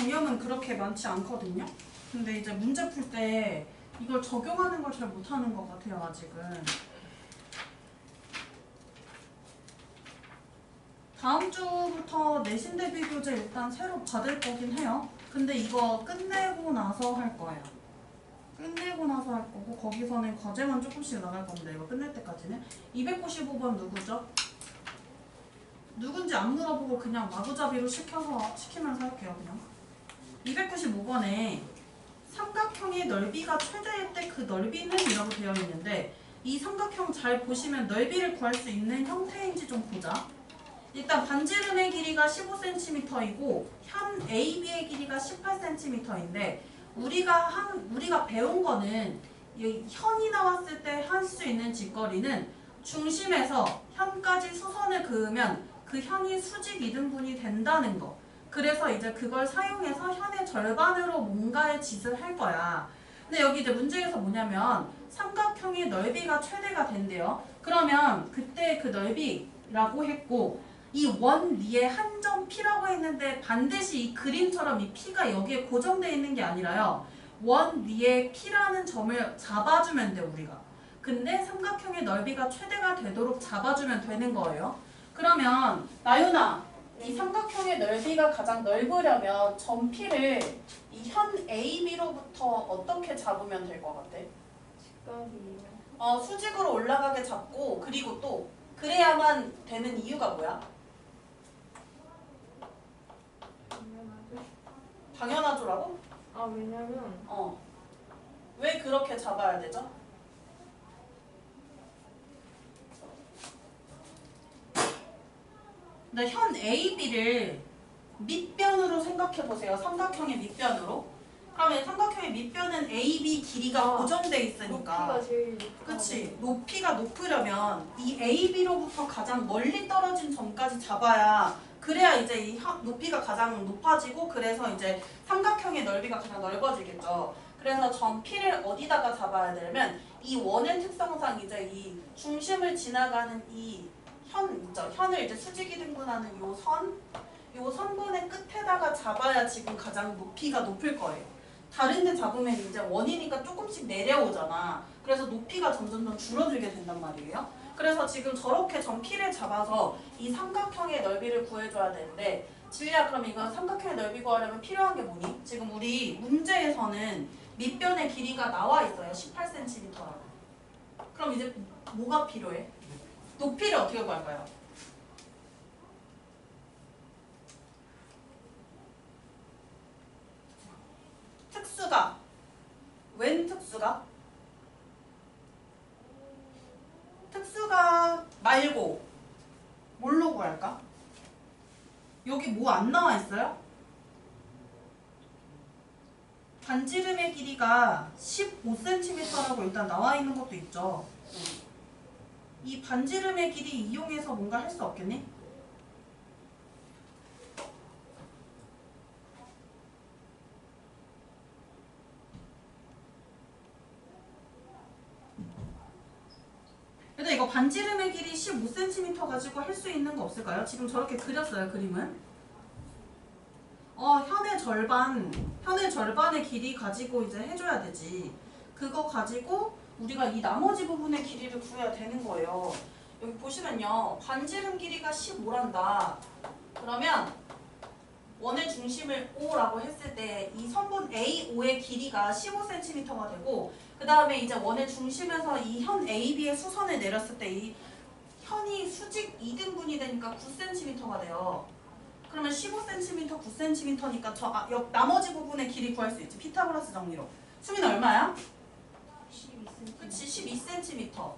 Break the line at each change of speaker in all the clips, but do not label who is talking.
개념은 그렇게 많지 않거든요. 근데 이제 문제 풀 때 이걸 적용하는 걸 잘 못하는 것 같아요, 아직은. 다음 주부터 내신 대비 교재 일단 새로 받을 거긴 해요. 근데 이거 끝내고 나서 할 거예요. 끝내고 나서 할 거고, 거기서는 과제만 조금씩 나갈 건데, 이거 끝낼 때까지는. 295번 누구죠? 누군지 안 물어보고 그냥 마구잡이로 시키면서 할게요, 그냥. 295번에 삼각형의 넓이가 최대일 때 그 넓이는 이라고 되어 있는데, 이 삼각형 잘 보시면 넓이를 구할 수 있는 형태인지 좀 보자. 일단 반지름의 길이가 15cm이고 현 AB의 길이가 18cm인데 우리가 배운 거는 이 현이 나왔을 때 할 수 있는 직거리는 중심에서 현까지 수선을 그으면 그 현이 수직 이등분이 된다는 거. 그래서 이제 그걸 사용해서 현의 절반으로 뭔가의 짓을 할 거야. 근데 여기 이제 문제에서 뭐냐면 삼각형의 넓이가 최대가 된대요. 그러면 그때 그 넓이라고 했고 이 원 위에 한 점 P라고 했는데 반드시 이 그림처럼 이 P가 여기에 고정되어 있는 게 아니라요. 원 위에 P라는 점을 잡아주면 돼 우리가. 근데 삼각형의 넓이가 최대가 되도록 잡아주면 되는 거예요. 그러면 나윤아, 이 삼각형의 넓이가 가장 넓으려면 점 P를 이 현 AB로부터 어떻게 잡으면 될 것 같아?
직각이에요.
수직으로 올라가게 잡고 그리고 또 그래야만 되는 이유가 뭐야? 당연하죠라고?
왜냐면
왜 그렇게 잡아야 되죠? 근데 현 AB를 밑변으로 생각해 보세요. 삼각형의 밑변으로. 그러면 삼각형의 밑변은 AB 길이가 고정돼 있으니까.
높이가 제일 높아.
그치. 높이가 높으려면 이 AB로부터 가장 멀리 떨어진 점까지 잡아야 그래야 이제 이 높이가 가장 높아지고 그래서 이제 삼각형의 넓이가 가장 넓어지겠죠. 그래서 점 P를 어디다가 잡아야 되냐면 이 원의 특성상 이제 이 중심을 지나가는 이 현을 이제 수직이 등분하는 요 선분의 끝에다가 잡아야 지금 가장 높이가 높을 거예요. 다른 데 잡으면 이제 원이니까 조금씩 내려오잖아. 그래서 높이가 점점 줄어들게 된단 말이에요. 그래서 지금 저렇게 점 P를 잡아서 이 삼각형의 넓이를 구해줘야 되는데 진리야 그럼 이건 삼각형의 넓이 구하려면 필요한 게 뭐니? 지금 우리 문제에서는 밑변의 길이가 나와 있어요. 18cm라고. 그럼 이제 뭐가 필요해? 높이를 어떻게 구할까요? 특수가 웬 특수가? 특수가 말고 뭘로 구할까? 여기 뭐 안 나와 있어요? 반지름의 길이가 15cm라고 일단 나와 있는 것도 있죠. 이 반지름의 길이 이용해서 뭔가 할 수 없겠니? 일단 이거 반지름의 길이 15cm 가지고 할 수 있는 거 없을까요? 지금 저렇게 그렸어요, 그림은. 현의 절반의 길이 가지고 이제 해줘야 되지. 그거 가지고 우리가 이 나머지 부분의 길이를 구해야 되는 거예요. 여기 보시면요. 반지름 길이가 15란다. 그러면 원의 중심을 O라고 했을 때 이 선분 A5의 길이가 15cm가 되고 그 다음에 이제 원의 중심에서 이 현 AB의 수선을 내렸을 때 이 현이 수직 2등분이 되니까 9cm가 돼요. 그러면 15cm, 9cm니까 나머지 부분의 길이 구할 수 있지. 피타고라스 정리로. 수미는 얼마야?
12cm.
그치, 12cm.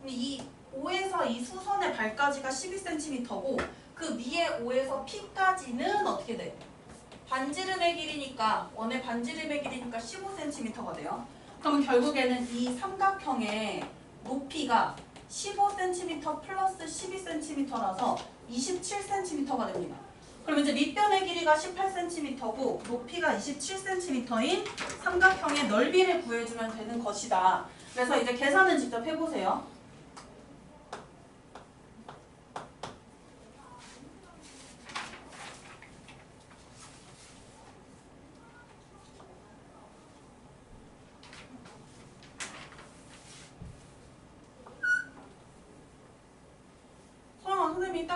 이 O에서 이 수선의 발까지가 12cm고 그 위에 O에서 P까지는 어떻게 돼? 반지름의 길이니까 원의 반지름의 길이니까 15cm가 돼요. 그러면 결국에는 이 삼각형의 높이가 15cm 플러스 12cm라서 27cm가 됩니다. 그럼 이제 밑변의 길이가 18cm고 높이가 27cm인 삼각형의 넓이를 구해주면 되는 것이다. 그래서 이제 계산은 직접 해보세요.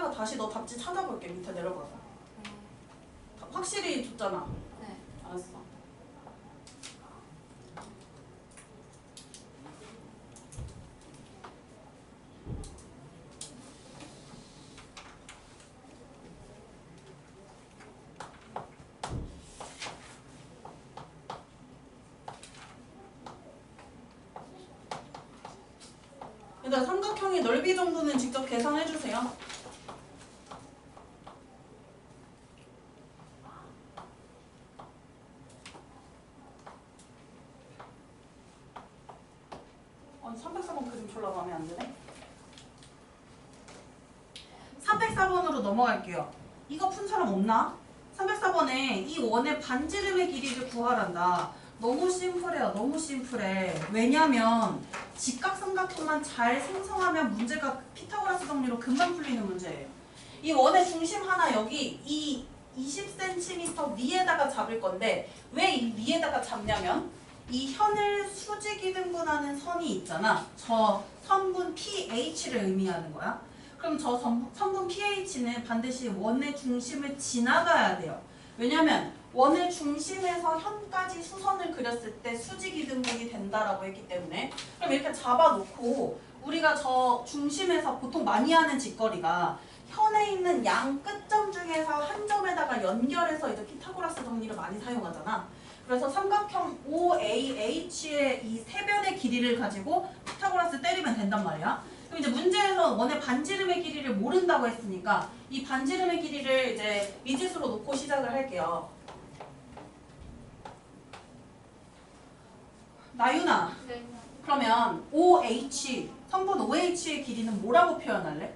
이따가 다시 너 답지 찾아볼게. 밑에 내려가서. 확실히 줬잖아.
네.
알았어. 일단 삼각형의 넓이 정도는 직접 계산해 주세요. 아니 304번 그림 졸라 마음에 안 드네. 304번으로 넘어갈게요. 이거 푼 사람 없나? 304번에 이 원의 반지름의 길이를 구하란다. 너무 심플해요. 너무 심플해. 왜냐면 직각삼각형만 잘 생성하면 문제가 피타고라스 정리로 금방 풀리는 문제예요. 이 원의 중심 하나 여기 이 20cm 위에다가 잡을 건데 왜 이 위에다가 잡냐면 이 현을 수직이 등분하는 선이 있잖아. 저 선분 PH를 의미하는 거야. 그럼 저 선분 PH는 반드시 원의 중심을 지나가야 돼요. 왜냐면 원의 중심에서 현까지 수선을 그렸을 때 수직이 등분이 된다라고 했기 때문에 그럼 이렇게 잡아놓고 우리가 저 중심에서 보통 많이 하는 짓거리가 현에 있는 양 끝점 중에서 한 점에다가 연결해서 이제 피타고라스 정리를 많이 사용하잖아. 그래서 삼각형 OAH의 이 세 변의 길이를 가지고 피타고라스 때리면 된단 말이야. 그럼 이제 문제에서 원의 반지름의 길이를 모른다고 했으니까 이 반지름의 길이를 이제 미지수로 놓고 시작을 할게요. 나윤아,
네.
그러면 OH, 성분 OH의 길이는 뭐라고 표현할래?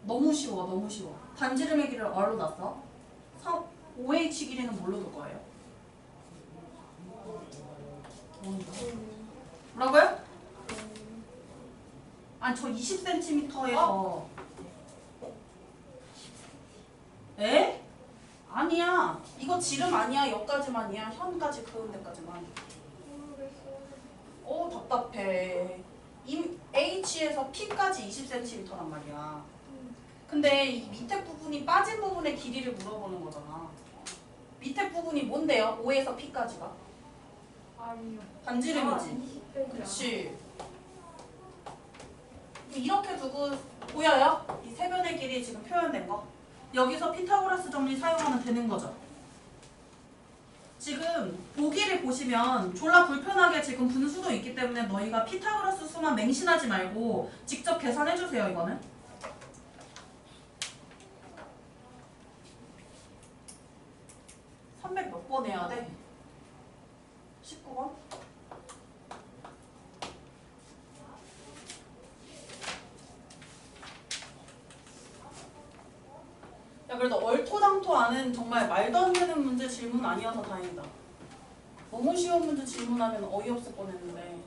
너무 쉬워, 너무 쉬워. 반지름의 길이를 얼로 놨어? OH 길이는 뭘로 둘 거예요? 뭐라고요? 아니 저 20cm에서 에? 아니야. 이거 지름 아니야. 여기까지만이야. 현까지 그은 데까지만. 답답해. H에서 P까지 20cm란 말이야. 근데 이 밑에 부분이 빠진 부분의 길이를 물어보는 거잖아. 밑에 부분이 뭔데요? O에서 P까지가?
아니요.
반지름이지.
20cm.
그치. 이렇게 두고 보여요? 이 세 변의 길이 지금 표현된 거. 여기서 피타고라스 정리 사용하면 되는 거죠. 지금 보기를 보시면 졸라 불편하게 지금 분수도 있기 때문에 너희가 피타고라스 수만 맹신하지 말고 직접 계산해주세요. 이거는. 300 몇 번 해야 돼? 19번? 야 그래도 얼토당토하는 정말 말도 안 되는 문제 질문 아니어서 다행이다. 너무 쉬운 문제 질문하면 어이없을 뻔했는데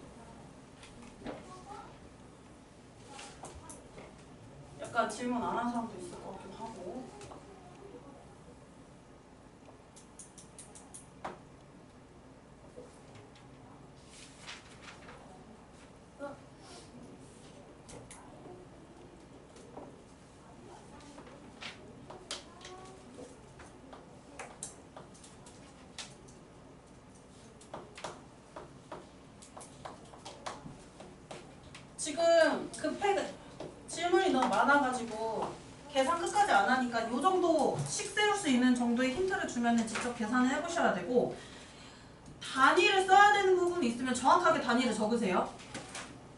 약간 질문 안 한 사람도 있을 것 같기도 하고. 지금 질문이 너무 많아가지고 계산 끝까지 안 하니까 이 정도씩 세울 수 있는 정도의 힌트를 주면 직접 계산을 해보셔야 되고 단위를 써야 되는 부분이 있으면 정확하게 단위를 적으세요.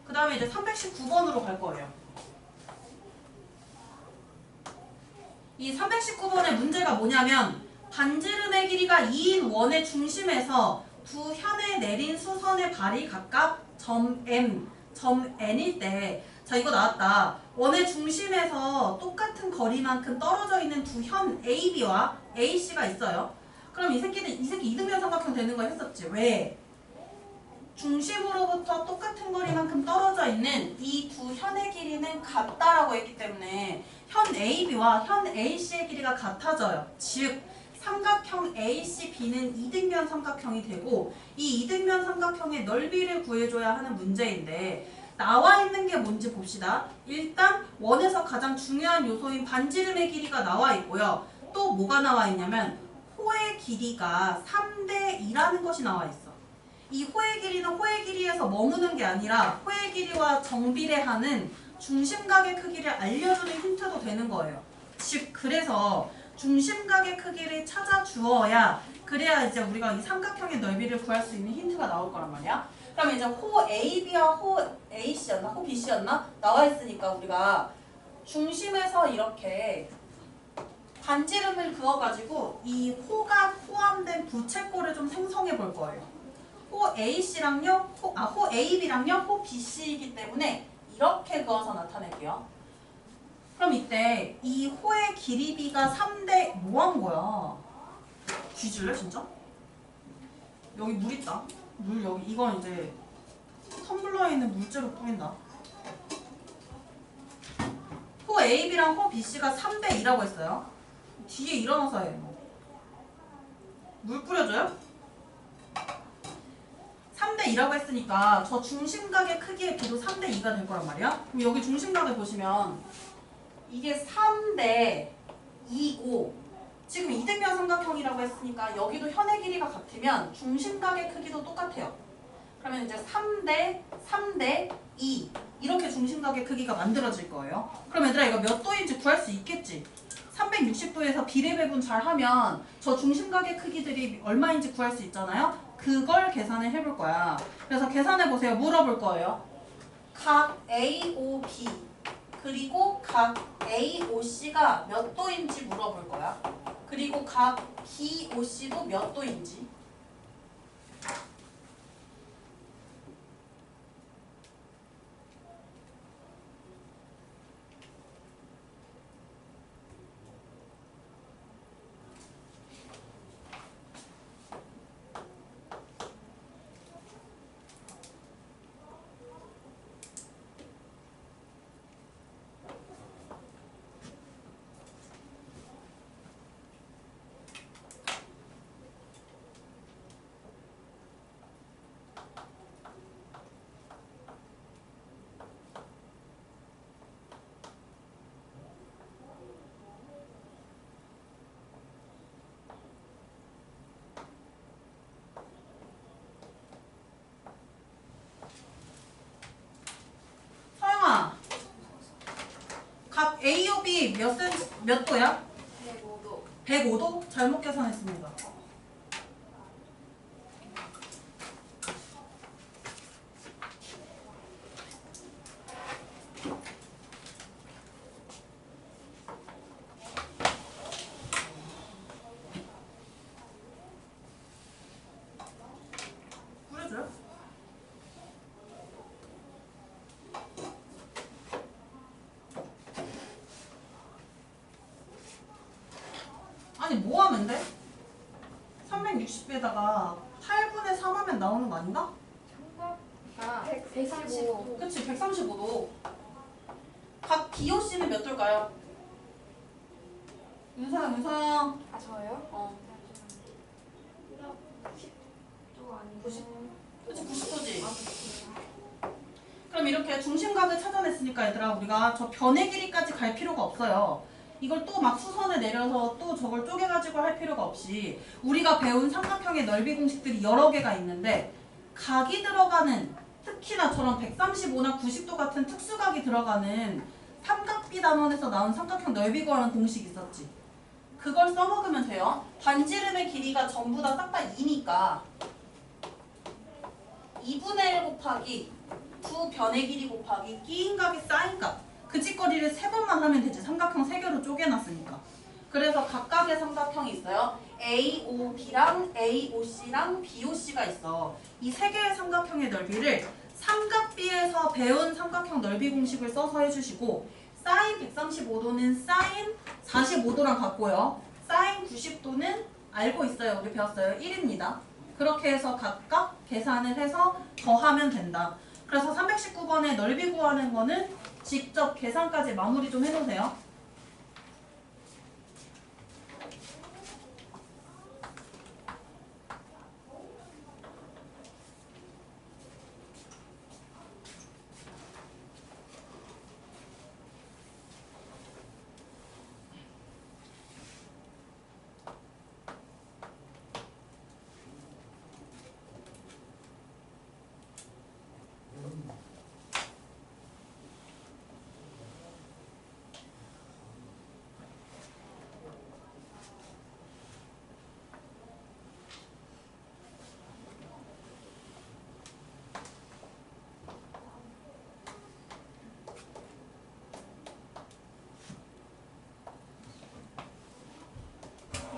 그 다음에 이제 319번으로 갈 거예요. 이 319번의 문제가 뭐냐면 반지름의 길이가 2인 원의 중심에서 두 현에 내린 수선의 발이 각각 점 M, 점 N일 때 자 이거 나왔다. 원의 중심에서 똑같은 거리만큼 떨어져 있는 두 현 AB와 AC가 있어요. 그럼 이 새끼 이등변 삼각형 되는 거 했었지. 왜? 중심으로부터 똑같은 거리만큼 떨어져 있는 이 두 현의 길이는 같다라고 했기 때문에 현 AB와 현 AC의 길이가 같아져요. 즉 삼각형 ACB는 이등변 삼각형이 되고 이 이등변 삼각형의 넓이를 구해줘야 하는 문제인데 나와 있는 게 뭔지 봅시다. 일단 원에서 가장 중요한 요소인 반지름의 길이가 나와 있고요. 또 뭐가 나와 있냐면 호의 길이가 3대 2라는 것이 나와 있어. 이 호의 길이는 호의 길이에서 머무는 게 아니라 호의 길이와 정비례하는 중심각의 크기를 알려주는 힌트도 되는 거예요. 즉 그래서 중심각의 크기를 찾아 주어야 그래야 이제 우리가 이 삼각형의 넓이를 구할 수 있는 힌트가 나올 거란 말이야. 그러면 이제 호 AB와 호 AC였나 호 BC였나 나와 있으니까 우리가 중심에서 이렇게 반지름을 그어가지고 이 호가 포함된 부채꼴을 좀 생성해 볼 거예요. 호 AC랑요, 호 AB랑요, 호 BC이기 때문에 이렇게 그어서 나타낼게요. 그럼 이때 이 호의 길이비가 3대 뭐 한 거야? 뒤질래 진짜? 여기 물 있다. 물 여기 이건 이제 텀블러에 있는 물째로 뿌린다. 호 AB랑 호 BC가 3대 2라고 했어요. 뒤에 일어나서 해. 물 뿌려줘요? 3대 2라고 했으니까 저 중심각의 크기의 비도 3대 2가 될 거란 말이야. 그럼 여기 중심각을 보시면 이게 3대 2고 지금 이등변 삼각형이라고 했으니까 여기도 현의 길이가 같으면 중심각의 크기도 똑같아요. 그러면 이제 3대 2 이렇게 중심각의 크기가 만들어질 거예요. 그럼 얘들아 이거 몇 도인지 구할 수 있겠지? 360도에서 비례배분 잘 하면 저 중심각의 크기들이 얼마인지 구할 수 있잖아요. 그걸 계산을 해볼 거야. 그래서 계산해 보세요. 물어볼 거예요. 각 AOB 그리고 각 AOC가 몇 도인지 물어볼 거야. 그리고 각 BOC도 몇 도인지. 서영아, 각 AOB 몇 도야?
105도.
105도? 잘못 계산했습니다. 뿌려줘요? 아니 뭐 하면 돼? 360배에다가 8분의 3 하면 나오는 거 아닌가?
아, 135.
그치 135도. 각 BOC는 몇 도일까요? 윤서영
아, 저요?
어
90도 아니고.
90? 그치 90도지.
아,
그럼 이렇게 중심각을 찾아냈으니까 얘들아 우리가 저 변의 길이까지 갈 필요가 없어요. 이걸 또 막 수선을 내려서 또 저걸 쪼개가지고 할 필요가 없이 우리가 배운 삼각형의 넓이 공식들이 여러 개가 있는데 각이 들어가는 특히나 저런 135나 90도 같은 특수각이 들어가는 삼각비 단원에서 나온 삼각형 넓이 구하는 공식 있었지. 그걸 써먹으면 돼요. 반지름의 길이가 전부 다 싹 다 2니까 2분의 1 곱하기 두 변의 길이 곱하기 끼인 각이 쌓인 각 그 짓거리를 3번만 하면 되지. 삼각형 3개로 쪼개놨으니까. 그래서 각각의 삼각형이 있어요. AOB랑 AOC랑 BOC가 있어. 이 3개의 삼각형의 넓이를 삼각비에서 배운 삼각형 넓이 공식을 써서 해주시고 사인 135도는 사인 45도랑 같고요. 사인 90도는 알고 있어요. 우리 배웠어요. 1입니다. 그렇게 해서 각각 계산을 해서 더하면 된다. 그래서 319번의 넓이 구하는 거는 직접 계산까지 마무리 좀 해놓으세요.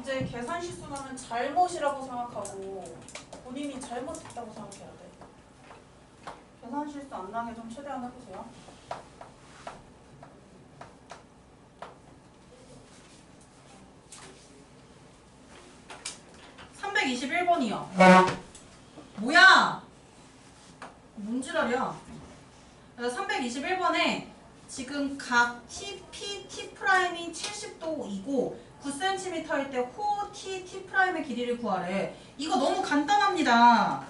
이제 계산 실수 나면 잘못이라고 생각하고 본인이 잘못했다고 생각해야 돼. 계산 실수 안 나게 좀 최대한 해보세요. (321번이요) 뭐야? 뭔 지랄이야? 321번에 지금 각 TP, T'이 70도이고 9cm일 때 호 T, T'의 길이를 구하래. 이거 너무 간단합니다.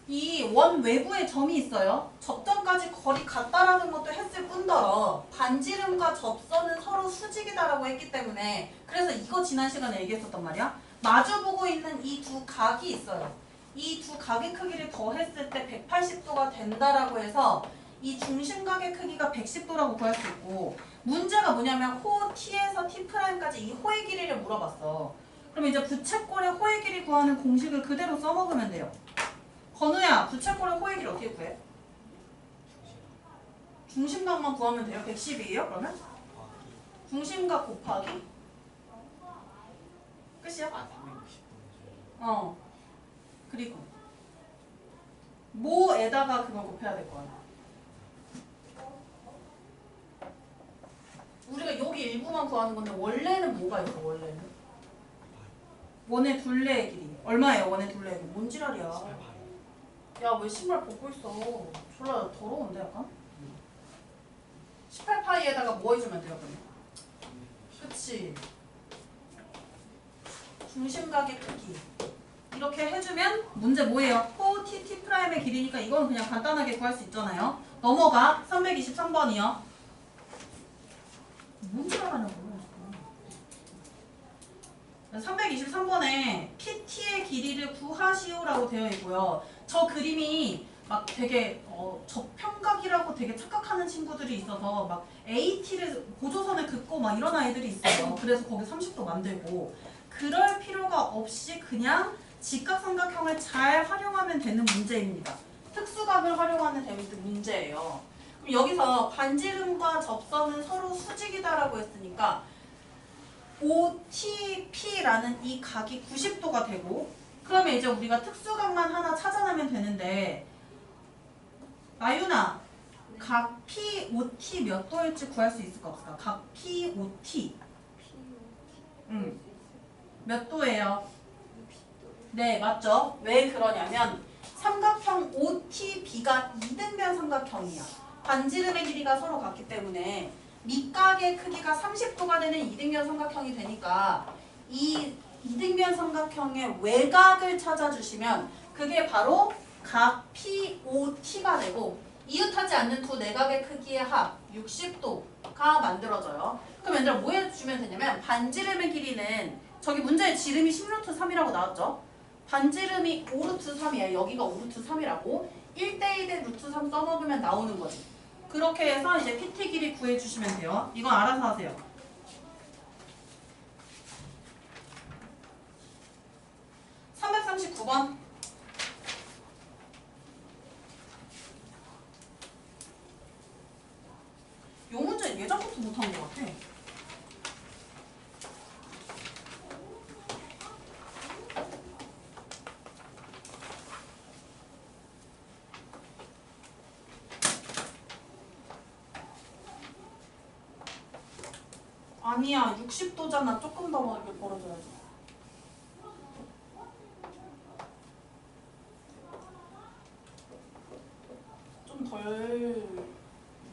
이 원 외부에 점이 있어요. 접점까지 거리 같다라는 것도 했을 뿐더러 반지름과 접선은 서로 수직이다라고 했기 때문에 그래서 이거 지난 시간에 얘기했었단 말이야. 마주보고 있는 이 두 각이 있어요. 이 두 각의 크기를 더했을 때 180도가 된다라고 해서 이 중심각의 크기가 110도라고 구할 수 있고 문제가 뭐냐면 호 T에서 T'까지 이 호의 길이를 물어봤어. 그럼 이제 부채꼴의 호의 길이 구하는 공식을 그대로 써먹으면 돼요. 건우야, 부채꼴의 호의 길이 어떻게 구해? 중심각만 구하면 돼요? 110이에요? 그러면? 중심각 곱하기? 끝이야? 그리고 뭐에다가 그걸 곱해야 될 거야. 우리가 여기 일부만 구하는 건데 원래는 뭐가 있어? 원래는 원의 둘레의 길이 얼마예요? 원의 둘레의 길이 뭔 지랄이야. 야 왜 신발 벗고 있어? 졸라 더러운데 약간? 18파이에다가 뭐 해주면 돼요? 그러면? 그치? 중심각의 크기 이렇게 해주면 문제 뭐예요? 호 T, T'의 길이니까 이건 그냥 간단하게 구할 수 있잖아요. 넘어가. 323번이요. 뭔 지랄하냐고. 323번에 PT의 길이를 구하시오라고 되어 있고요. 저 그림이 막 되게 저평각이라고 되게 착각하는 친구들이 있어서 막 AT를 보조선에 긋고 막 이런 아이들이 있어요. 그래서 거기 30도 만들고 그럴 필요가 없이 그냥 직각삼각형을 잘 활용하면 되는 문제입니다. 특수각을 활용하면 되는 문제예요. 그럼 여기서 반지름과 접선은 서로 수직이다라고 했으니까 OTP라는 이 각이 90도가 되고 그러면 이제 우리가 특수각만 하나 찾아내면 되는데 나윤아 각 POT 몇 도일지 구할 수 있을까 없을까? 각 POT 몇 도예요? 네 맞죠? 왜 그러냐면 삼각형 OTB가 이등변 삼각형이야. 반지름의 길이가 서로 같기 때문에 밑각의 크기가 30도가 되는 이등변 삼각형이 되니까 이 이등변 삼각형의 외곽을 찾아주시면 그게 바로 각 POT가 되고 이웃하지 않는 두 내각의 크기의 합 60도가 만들어져요. 그럼 얘들아 뭐 해주면 되냐면 반지름의 길이는 저기 문제에 지름이 10루트 3이라고 나왔죠? 반지름이 5루트 3이에요. 여기가 5루트 3이라고 1대1의 루트 3 써먹으면 나오는 거지. 그렇게 해서 이제 PT 길이 구해주시면 돼요. 이건 알아서 하세요. (339번) 요 문제 예전부터 못한 것 같아. 아니야 60도잖아. 조금 더 이렇게 벌어져야지. 좀 덜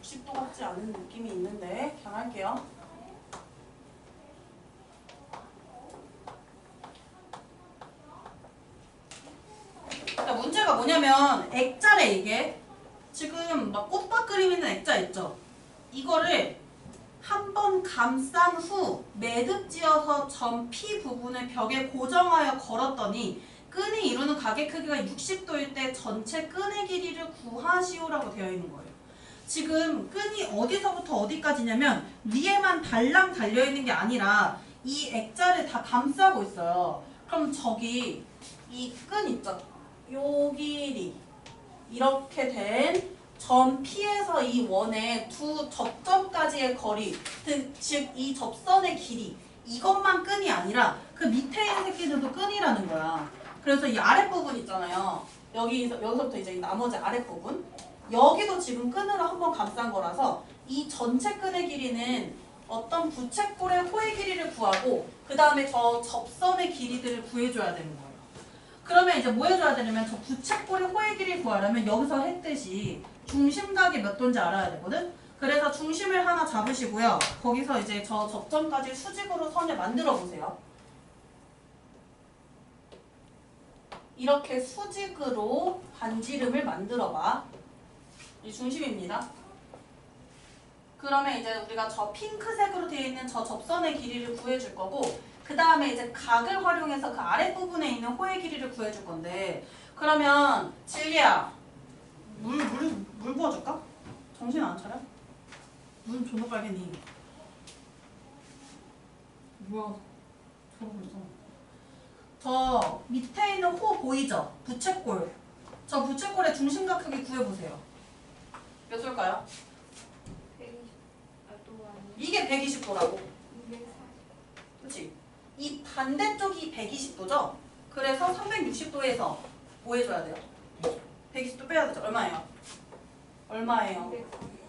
60도 같지 않은 느낌이 있는데 그냥 할게요. 자, 문제가 뭐냐면 액자래 이게. 지금 막 꽃밭 그림 있는 액자 있죠? 이거를 한 번 감싼 후 매듭 지어서 점 P 부분을 벽에 고정하여 걸었더니 끈이 이루는 각의 크기가 60도일 때 전체 끈의 길이를 구하시오라고 되어 있는 거예요. 지금 끈이 어디서부터 어디까지냐면 위에만 달랑 달려있는 게 아니라 이 액자를 다 감싸고 있어요. 그럼 저기 이 끈 있죠? 요 길이 이렇게 된 점 P에서 이 원의 두 접점까지의 거리, 즉 이 접선의 길이 이것만 끈이 아니라 그 밑에 있는 새끼들도 끈이라는 거야. 그래서 이 아랫부분 있잖아요. 여기서부터 이제 이 나머지 아랫부분. 여기도 지금 끈으로 한번 감싼 거라서 이 전체 끈의 길이는 어떤 부채꼴의 호의 길이를 구하고 그 다음에 저 접선의 길이들을 구해줘야 되는 거예요. 그러면 이제 뭐 해줘야 되냐면 저 부채꼴의 호의 길이를 구하려면 여기서 했듯이 중심각이 몇 도인지 알아야 되거든? 그래서 중심을 하나 잡으시고요. 거기서 이제 저 접점까지 수직으로 선을 만들어 보세요. 이렇게 수직으로 반지름을 만들어 봐. 이 중심입니다. 그러면 이제 우리가 저 핑크색으로 되어 있는 저 접선의 길이를 구해줄 거고 그 다음에 이제 각을 활용해서 그 아랫부분에 있는 호의 길이를 구해줄 건데 그러면 진리야 물 부어줄까? 정신 안 차려? 물 존나 빨겠니? 뭐야 저러고 있어. 저 밑에 있는 호 보이죠? 부채꼴. 저 부채꼴의 중심각 크기 구해보세요. 몇 도일까요?
120. 또 아니.
이게 120도라고.
240.
그렇지? 이 반대쪽이 120도죠? 그래서 360도에서 뭐 해줘야 돼요? 120도 빼야 되죠? 얼마예요? 얼마예요?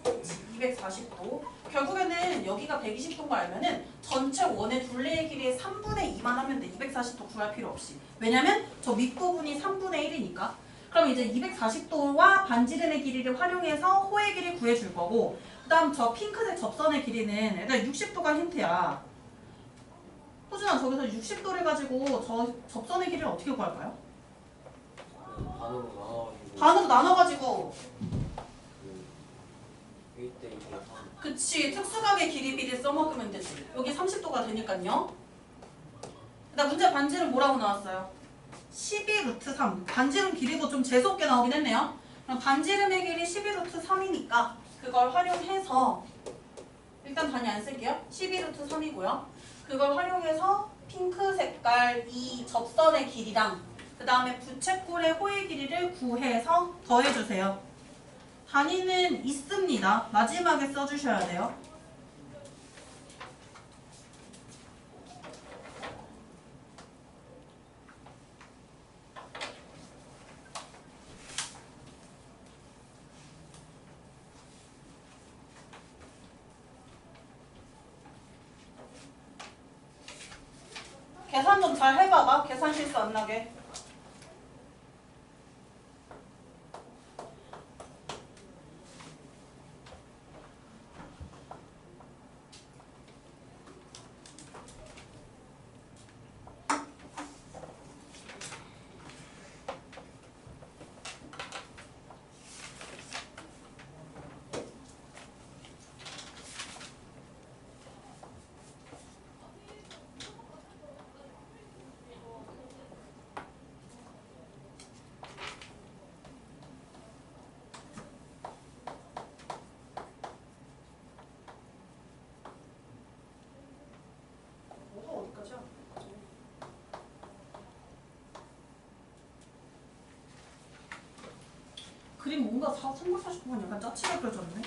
240도. 결국에는 여기가 120도인 걸 알면은 전체 원의 둘레의 길이의 3분의 2만 하면 돼. 240도 구할 필요 없이. 왜냐면 저 윗부분이 3분의 1이니까. 그럼 이제 240도와 반지름의 길이를 활용해서 호의 길이 구해줄 거고 그 다음 저 핑크색 접선의 길이는 일단 60도가 힌트야. 호준아 저기서 60도를 가지고 저 접선의 길이를 어떻게 구할까요?
반으로 나눠가지고
반으로 나눠가지고
그 1대 2가 3.
그치 특수각의 길이 비례 써먹으면 되지. 여기 30도가 되니까요. 그다음 문제 반지름 뭐라고 나왔어요? 12 루트 3. 반지름 길이도 좀 재수없게 나오긴 했네요. 그럼 반지름의 길이 12 루트 3이니까 그걸 활용해서 일단 단위 안 쓸게요. 12 루트 3이고요. 그걸 활용해서 핑크 색깔 이 접선의 길이랑 그 다음에 부채꼴의 호의 길이를 구해서 더해주세요. 단위는 있습니다. 마지막에 써주셔야 돼요. 계산 좀 잘 해봐봐. 계산 실수 안 나게. 어디까지야? 그림 뭔가 349번 약간 짜치게 그려졌네.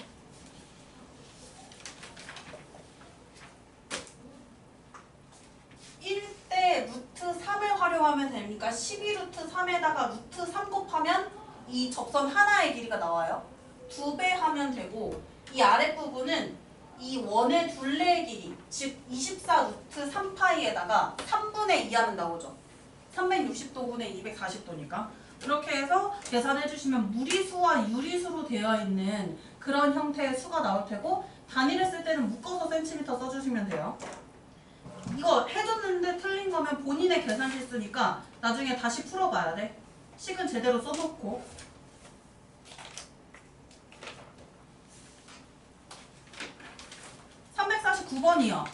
루트 3을 활용하면 되니까 12루트 3에다가 루트 3 곱하면 이 접선 하나의 길이가 나와요. 2배 하면 되고 이 아랫부분은 이 원의 둘레의 길이 즉 24루트 3파이에다가 3분의 2 하면 나오죠. 360도분의 240도니까 그렇게 해서 계산해 주시면 무리수와 유리수로 되어 있는 그런 형태의 수가 나올 테고 단위를 쓸 때는 묶어서 센티미터 써주시면 돼요. 이거 해줬는데 틀린 거면 본인의 계산 실수니까 나중에 다시 풀어봐야 돼. 식은 제대로 써놓고. (349번이요)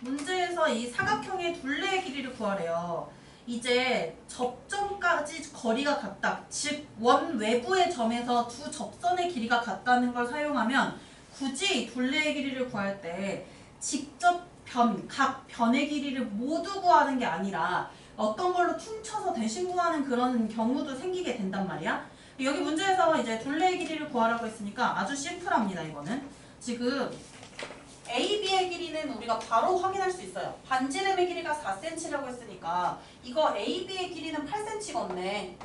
문제에서 이 사각형의 둘레의 길이를 구하래요. 이제 접점까지 거리가 같다. 즉 원 외부의 점에서 두 접선의 길이가 같다는 걸 사용하면 굳이 둘레의 길이를 구할 때 직접 각 변의 길이를 모두 구하는 게 아니라 어떤 걸로 퉁쳐서 대신 구하는 그런 경우도 생기게 된단 말이야. 여기 문제에서 이제 둘레의 길이를 구하라고 했으니까 아주 심플합니다. 이거는 지금 AB의 길이는 우리가 바로 확인할 수 있어요. 반지름의 길이가 4cm라고 했으니까 이거 AB의 길이는 8cm겠네.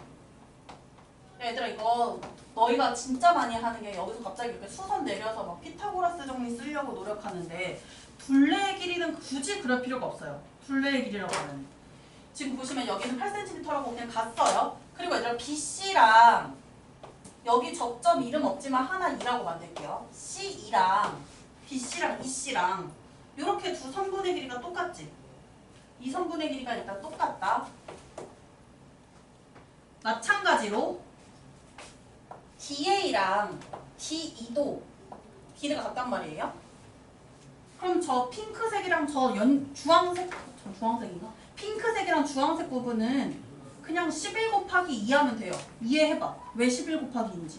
얘들아 이거 너희가 진짜 많이 하는 게 여기서 갑자기 이렇게 수선 내려서 막 피타고라스 정리 쓰려고 노력하는데 둘레의 길이는 굳이 그럴 필요가 없어요. 둘레의 길이라고 하면 지금 보시면 여기는 8cm라고 그냥 갔어요. 그리고 얘들아 BC랑 여기 접점 이름 없지만 하나 2라고 만들게요. C2랑 BC랑 EC랑 이렇게 두 선분의 길이가 똑같지? 이 선분의 길이가 일단 똑같다. 마찬가지로 DA랑 DE도 길이가 같단 말이에요. 그럼 저 핑크색이랑 저 주황색인가? 핑크색이랑 주황색 부분은 그냥 11 곱하기 2 하면 돼요. 이해해봐. 왜 11 곱하기 2인지.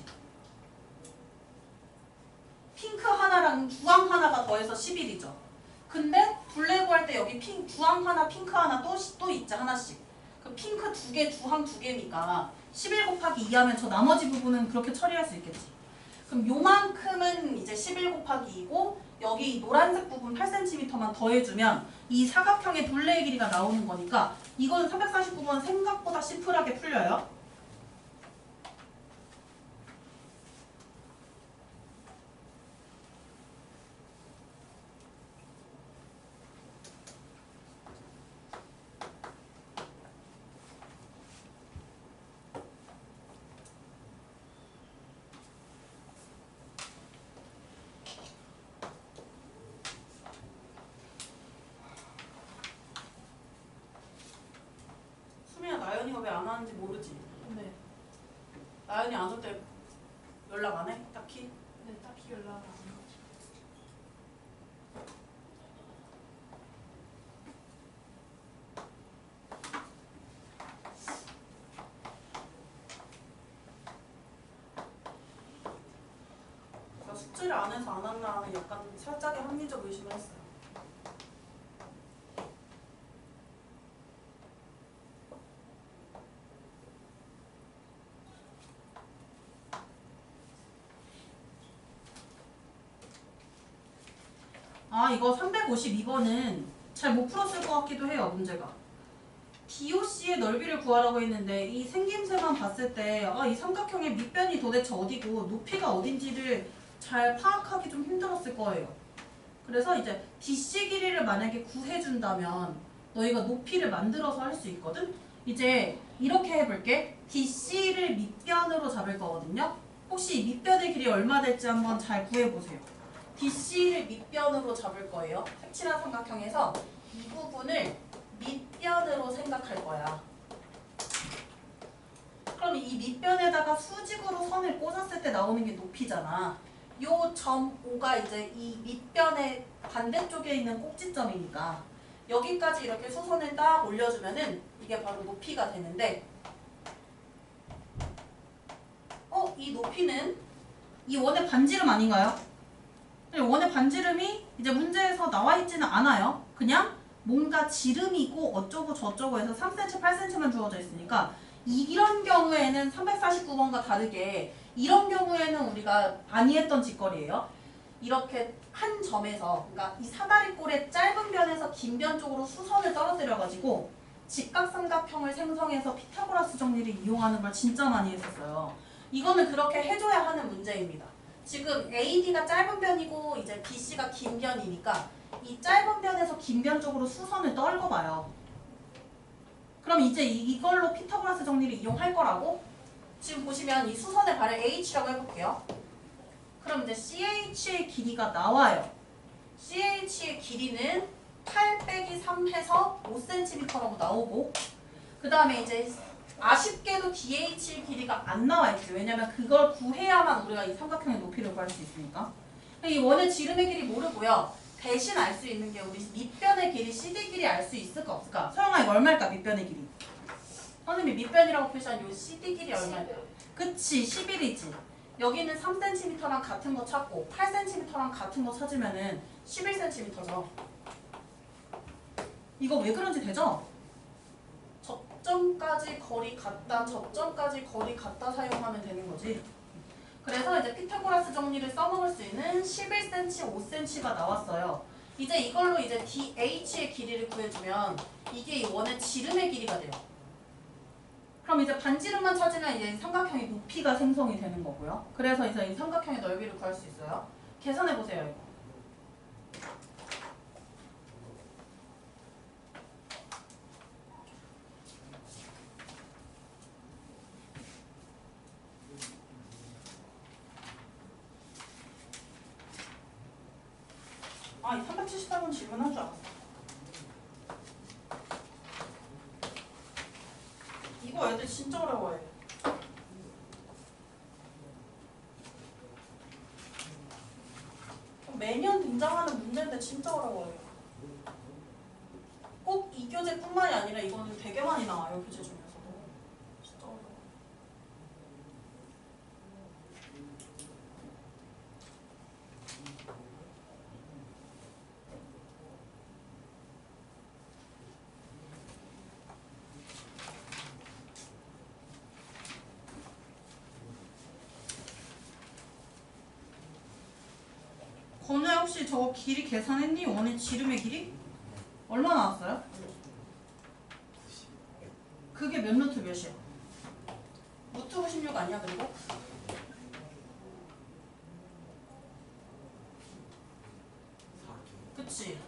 핑크 하나랑 주황 하나가 더해서 11이죠. 근데 둘레 구할 때 여기 주황 하나, 핑크 하나 또 있지 하나씩. 그 핑크 2개, 주황 2개니까 11 곱하기 2 하면 저 나머지 부분은 그렇게 처리할 수 있겠지. 그럼 요만큼은 이제 11 곱하기 2고 여기 노란색 부분 8cm만 더해주면 이 사각형의 둘레의 길이가 나오는 거니까 이거는 349번 생각보다 심플하게 풀려요. 나연이가 왜 안 하는지 모르지. 근데 나연이 안 올 때 연락 안 해? 딱히?
네, 딱히 연락 안 하죠.
나 숙제를 안 해서 안 왔나 하는 약간 살짝의 합리적 의심을 했어요. 아 이거 352번은 잘 못 풀었을 것 같기도 해요. 문제가 DOC의 넓이를 구하라고 했는데 이 생김새만 봤을 때 이 삼각형의 밑변이 도대체 어디고 높이가 어딘지를 잘 파악하기 좀 힘들었을 거예요. 그래서 이제 BC 길이를 만약에 구해준다면 너희가 높이를 만들어서 할 수 있거든? 이제 이렇게 해볼게. DC를 밑변으로 잡을 거거든요. 혹시 밑변의 길이 얼마 될지 한번 잘 구해보세요. DC를 밑변으로 잡을 거예요. 색칠한 삼각형에서 이 부분을 밑변으로 생각할 거야. 그럼 이 밑변에다가 수직으로 선을 꽂았을 때 나오는 게 높이잖아. 요 점 O가 이제 이 밑변의 반대쪽에 있는 꼭지점이니까 여기까지 이렇게 수선을 딱 올려주면은 이게 바로 높이가 되는데 이 높이는 이 원의 반지름 아닌가요? 원의 반지름이 이제 문제에서 나와 있지는 않아요. 그냥 뭔가 지름이고 어쩌고 저쩌고 해서 3cm, 8cm만 주어져 있으니까 이런 경우에는 349번과 다르게 이런 경우에는 우리가 많이 했던 짓거리예요. 이렇게 한 점에서 그러니까 이 사다리꼴의 짧은 변에서 긴 변 쪽으로 수선을 떨어뜨려가지고 직각삼각형을 생성해서 피타고라스 정리를 이용하는 걸 진짜 많이 했었어요. 이거는 그렇게 해줘야 하는 문제입니다. 지금 AD가 짧은 변이고 이제 BC가 긴 변이니까 이 짧은 변에서 긴 변 쪽으로 수선을 떨궈봐요. 그럼 이제 이걸로 피타고라스 정리를 이용할 거라고? 지금 보시면 이 수선의 발을 H라고 해볼게요. 그럼 이제 CH의 길이가 나와요. CH의 길이는 8 빼기 3 해서 5cm라고 나오고 그 다음에 이제 아쉽게도 DH의 길이가 안 나와 있죠. 왜냐면 그걸 구해야만 우리가 이 삼각형의 높이를 구할 수 있으니까. 이 원의 지름의 길이 모르고요. 대신 알 수 있는 게 우리 밑변의 길이 CD 길이 알 수 있을까 없을까? 서영아 이거 얼마일까 밑변의 길이? 선생님이 밑변이라고 표시한 요 CD 길이 얼마일까? 그치 11이지. 여기는 3cm랑 같은 거 찾고 8cm랑 같은 거 찾으면은 11cm죠. 이거 왜 그런지 되죠? 접점까지 거리 같다, 접점까지 거리 같다 사용하면 되는 거지. 그래서 이제 피타고라스 정리를 써먹을 수 있는 11cm, 5cm가 나왔어요. 이제 이걸로 이제 DH의 길이를 구해주면 이게 이 원의 지름의 길이가 돼요. 그럼 이제 반지름만 찾으면 이제 삼각형의 높이가 생성이 되는 거고요. 그래서 이제 이 삼각형의 넓이를 구할 수 있어요. 계산해 보세요, 이거. 아, 이 378번 질문한 줄 알았어. 이거 애들 진짜 어려워해. 매년 등장하는 문제인데 진짜 어려워요. 꼭 이 교재뿐만이 아니라 이거는 되게 많이 나와요, 교재 중에서도. 진짜 어려워. 건우야, 혹시 저거 길이 계산했니? 원의 지름의 길이? 얼마 나왔어요? 그게 몇 루트 몇이야? 루트 96 아니야, 그리고? 그치?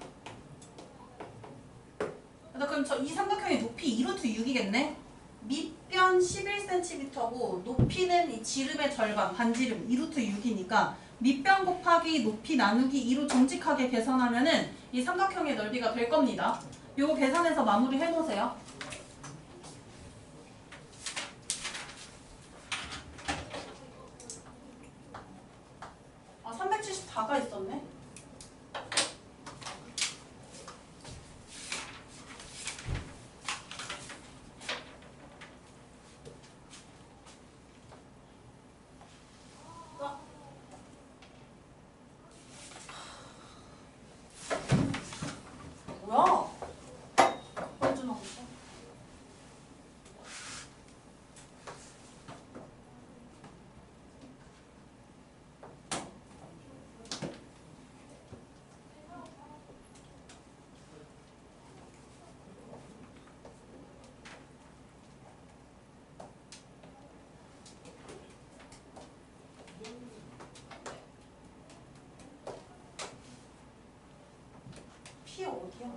그럼 이 삼각형의 높이 2루트 6이겠네? 밑변 11cm고 높이는 이 지름의 절반, 반지름 2루트 6이니까 밑변 곱하기 높이 나누기 2로 정직하게 계산하면은 이 삼각형의 넓이가 될 겁니다. 요거 계산해서 마무리 해놓으세요. 아, 374가 있었네. 뭐야? 완전하고 있어. 피 어디야?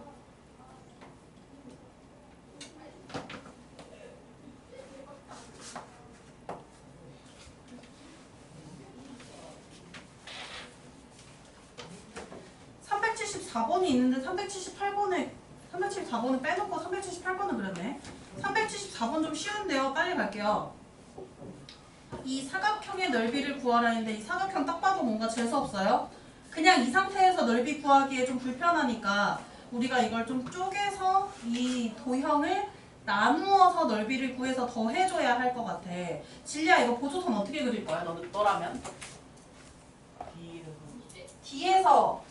(374번이) 있는데 374번을 빼놓고 378번을 그렸네. 374번 좀 쉬운데요. 빨리 갈게요. 이 사각형의 넓이를 구하라 했는데 이 사각형 딱 봐도 뭔가 재수없어요. 그냥 이 상태에서 넓이 구하기에 좀 불편하니까 우리가 이걸 좀 쪼개서 이 도형을 나누어서 넓이를 구해서 더 해줘야 할 것 같아. 진리야, 이거 보조선 어떻게 그릴 거야? 너라면? 뒤에서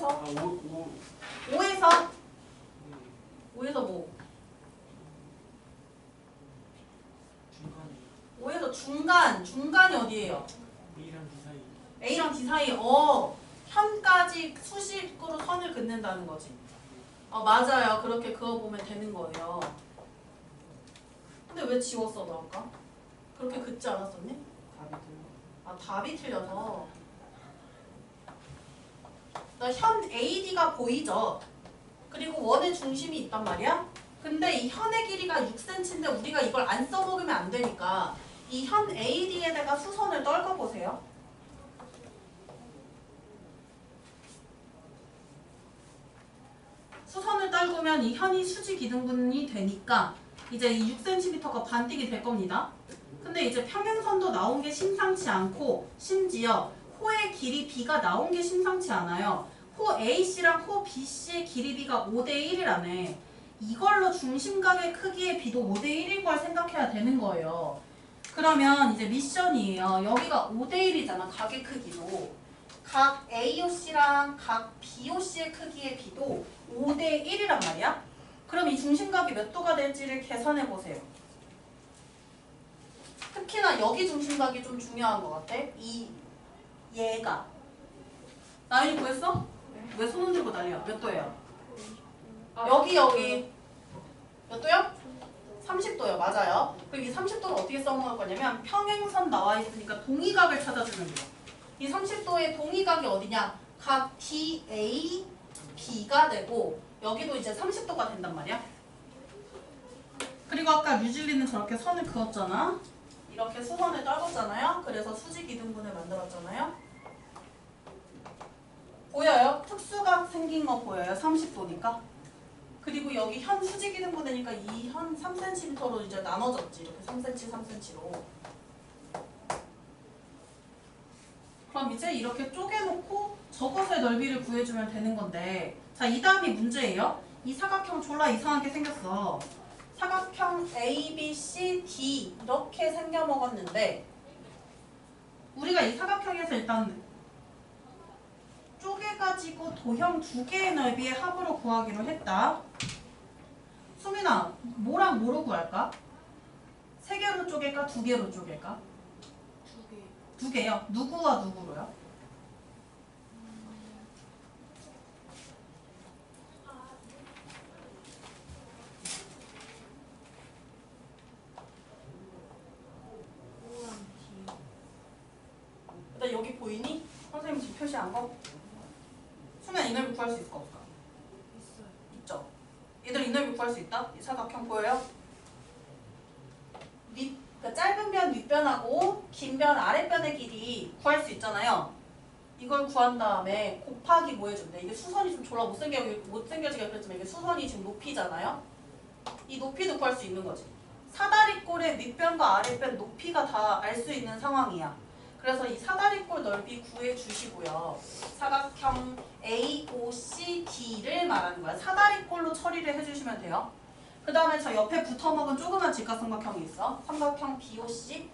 아,
5에서 뭐? 5에서 중간이 어디예요? A랑 D 사이. 현까지 수직으로 선을 긋는다는 거지. 맞아요. 그렇게 그어보면 되는 거예요. 근데 왜 지웠어, 너 아까? 그렇게 긋지 않았었니? 답이 틀려서. 나 현 AD가 보이죠? 그리고 원의 중심이 있단 말이야? 근데 이 현의 길이가 6cm인데 우리가 이걸 안 써먹으면 안 되니까 이 현 AD에다가 수선을 떨궈보세요. 수선을 떨구면 이 현이 수직 이등분이 되니까 이제 이 6cm가 반띵이 될 겁니다. 근데 이제 평행선도 나온 게 심상치 않고 심지어 호의 길이 B가 나온 게 심상치 않아요. 호 AC랑 호 BC의 길이 B가 5대1이라네. 이걸로 중심각의 크기의 B도 5대1인 걸 생각해야 되는 거예요. 그러면 이제 미션이에요. 여기가 5대1이잖아. 각의 크기도. 각 AOC랑 각 BOC의 크기의 B도 5대 1이란 말이야. 그럼 이 중심각이 몇 도가 될지를 계산해 보세요. 특히나 여기 중심각이 좀 중요한 것 같아. 얘가. 나연이 구했어?
네.
왜 손 흔들고 난리야? 몇 도예요?
아,
여기 몇 도요? 30도요. 맞아요. 그럼 이 30도를 어떻게 써먹을 거냐면 평행선 나와 있으니까 동의각을 찾아주면 돼요. 이 30도의 동의각이 어디냐? 각 DA, B가 되고 여기도 이제 30도가 된단 말이야. 그리고 아까 뉴질리는 저렇게 선을 그었잖아. 이렇게 수선을 떨궜잖아요. 그래서 수직이등분을 만들었잖아요. 보여요? 특수각 생긴 거 보여요? 30도니까. 그리고 여기 현 수직이등분되니까 이 현 3cm로 이제 나눠졌지. 이렇게 3cm, 3cm로. 그럼 이제 이렇게 쪼개놓고 저것의 넓이를 구해주면 되는 건데, 자, 이 다음이 문제예요. 이 사각형 졸라 이상하게 생겼어. 사각형 A, B, C, D 이렇게 생겨먹었는데 우리가 이 사각형에서 일단 쪼개가지고 도형 두 개의 넓이의 합으로 구하기로 했다. 수민아, 뭐랑 뭐로 구할까? 세 개로 쪼갤까? 두 개로 쪼갤까?
두 개.
두 개요. 누구와 누구로요?
O랑 D.
일단 여기 보이니? 선생님 지금 표시한 거? 수민아 이 넓이 구할 수 있을까 없을까?
있어요.
있죠? 얘들 이 넓이 구할 수 있다? 이 사각형 보여요? 그러니까 짧은 변 윗변하고 긴 변 아랫변의 길이 구할 수 있잖아요. 이걸 구한 다음에 곱하기 뭐 해주면 돼? 이게 수선이 좀 졸라 못생겨지게 그랬지만 이게 수선이 지금 높이잖아요. 이 높이도 구할 수 있는 거지. 사다리꼴의 윗변과 아랫변 높이가 다 알 수 있는 상황이야. 그래서 이 사다리꼴 넓이 구해주시고요. 사각형 AOCD를 말하는 거야. 사다리꼴로 처리를 해주시면 돼요. 그 다음에 저 옆에 붙어먹은 조그만 직각삼각형이 있어. 삼각형 BOC.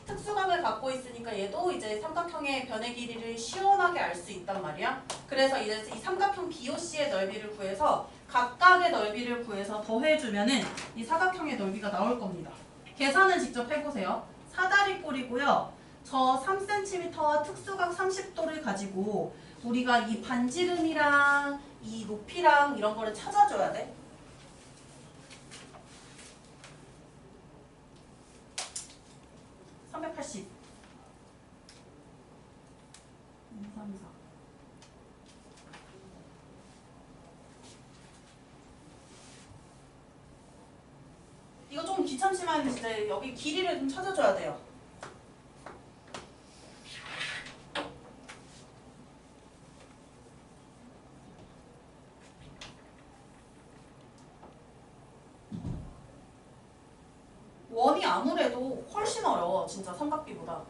특수각을 갖고 있으니까 얘도 이제 삼각형의 변의 길이를 시원하게 알 수 있단 말이야. 그래서 이제 이 삼각형 BOC의 넓이를 구해서 각각의 넓이를 구해서 더해주면은 이 사각형의 넓이가 나올 겁니다. 계산을 직접 해보세요. 사다리꼴이고요. 저 3cm와 특수각 30도를 가지고 우리가 이 반지름이랑 이 높이랑 이런 거를 찾아줘야 돼. 380. 2, 3, 4. 이거 좀 귀찮지만 이제 여기 길이를 좀 찾아줘야 돼요. 원이 아무래도 훨씬 어려워. 진짜 삼각비보다.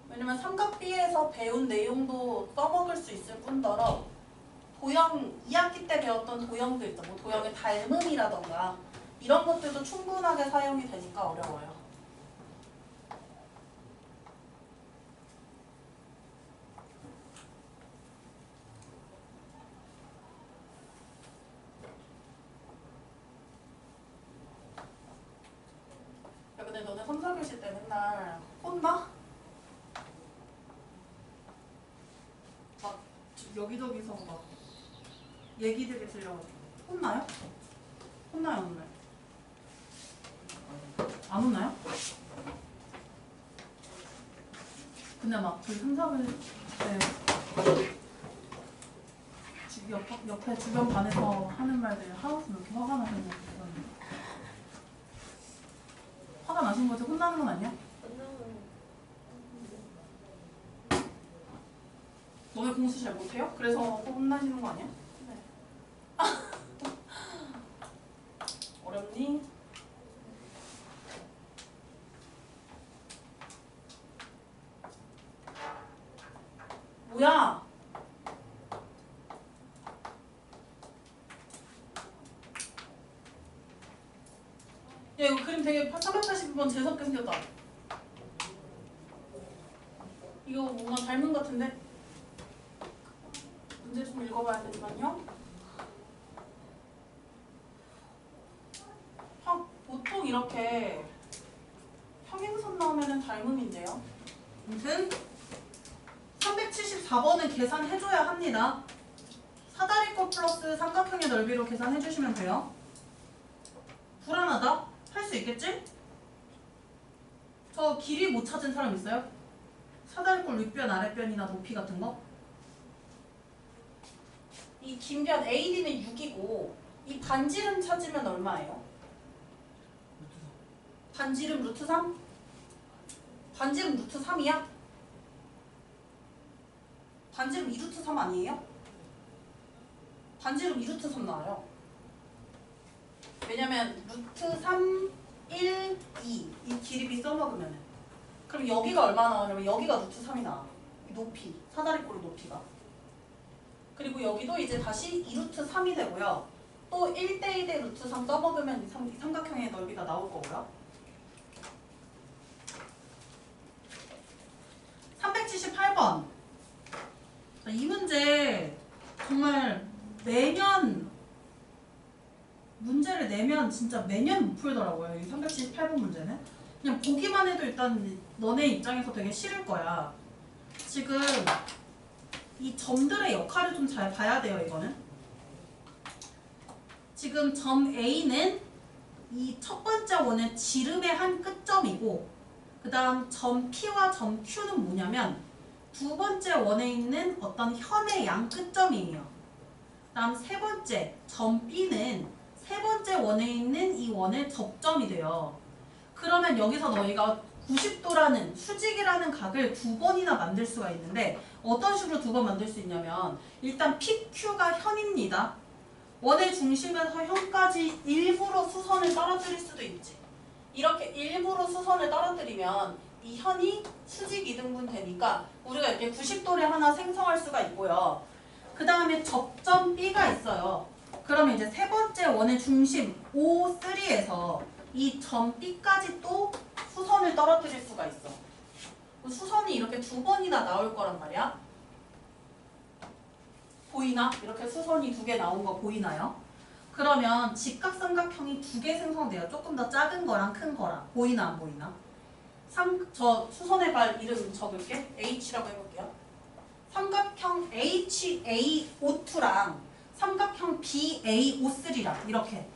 왜냐면 삼각비에서 배운 내용도 써먹을 수 있을 뿐더러 도형 2학기 때 배웠던 도형들 있죠. 뭐 도형의 닮음이라던가 이런 것들도 충분하게 사용이 되니까 어려워요. 야, 근데 너네 3, 4교시 때 맨날 혼나? 막 여기저기서 막 얘기들이 들려가지고 혼나요? 혼나요, 안 혼나요? 안 혼나요? 근데 막 저희 3, 4교시 때 옆에 주변 반에서 하는 말들 하우스는 이렇게 화가 나셨는데 화가 나신 거지 혼나는 건 아니야? 너네 공부 잘 못해요? 그래서 혼나시는 거 아니야? 네. 어렵니? 뭐야? 야 이거 그림 되게 380번 재수없게 생겼다. 이거 뭔가 닮은 것 같은데? 문제 좀 읽어봐야 되지만요. 보통 이렇게 평행선 나오면은 닮음인데요. 아무튼 374번은 계산해줘야 합니다. 사다리꼴 플러스 삼각형의 넓이로 계산해주시면 돼요. 불안하다? 할 수 있겠지? 저 길이 못 찾은 사람 있어요? 사다리꼴 윗변, 아랫변이나 높이 같은 거? 이 긴 변 AD는 6이고 이 반지름 찾으면 얼마예요? 반지름 루트 3? 반지름 루트 3이야? 반지름 2루트 3 아니에요? 반지름 2루트 3 나와요. 왜냐면 루트 3, 1, 2 이 길이비 써먹으면은 그럼 여기가 얼마 나오냐면 여기가 루트 3이 나와. 높이, 사다리꼴 높이가. 그리고 여기도 이제 다시 2루트 3이 되고요. 또 1대1대 루트 3 써먹으면 이 삼각형의 넓이가 나올 거고요. 378번. 이 문제 정말 매년 문제를 내면 진짜 매년 못 풀더라고요. 이 378번 문제는. 그냥 보기만 해도 일단 너네 입장에서 되게 싫을 거야. 지금 이 점들의 역할을 좀 잘 봐야 돼요. 이거는. 지금 점 A는 이 첫 번째 원의 지름의 한 끝점이고 그 다음 점 P와 점 Q는 뭐냐면 두 번째 원에 있는 어떤 현의 양 끝점이에요. 그 다음 세 번째 점 B는 세 번째 원에 있는 이 원의 접점이 돼요. 그러면 여기서 너희가 90도라는 수직이라는 각을 두 번이나 만들 수가 있는데 어떤 식으로 두 번 만들 수 있냐면 일단 PQ가 현입니다. 원의 중심에서 현까지 일부러 수선을 떨어뜨릴 수도 있지. 이렇게 일부러 수선을 떨어뜨리면 이 현이 수직 이등분 되니까 우리가 이렇게 90도를 하나 생성할 수가 있고요. 그 다음에 접점 B가 있어요. 그러면 이제 세 번째 원의 중심 O3에서 이 점 B까지 또 수선을 떨어뜨릴 수가 있어. 수선이 이렇게 두 번이나 나올 거란 말이야. 보이나? 이렇게 수선이 두 개 나온 거 보이나요? 그러면 직각삼각형이 두 개 생성돼요. 조금 더 작은 거랑 큰 거랑. 보이나 안 보이나? 저 수선의 발 이름 적을게. H라고 해볼게요. 삼각형 HAO2랑 삼각형 BAO3랑 이렇게.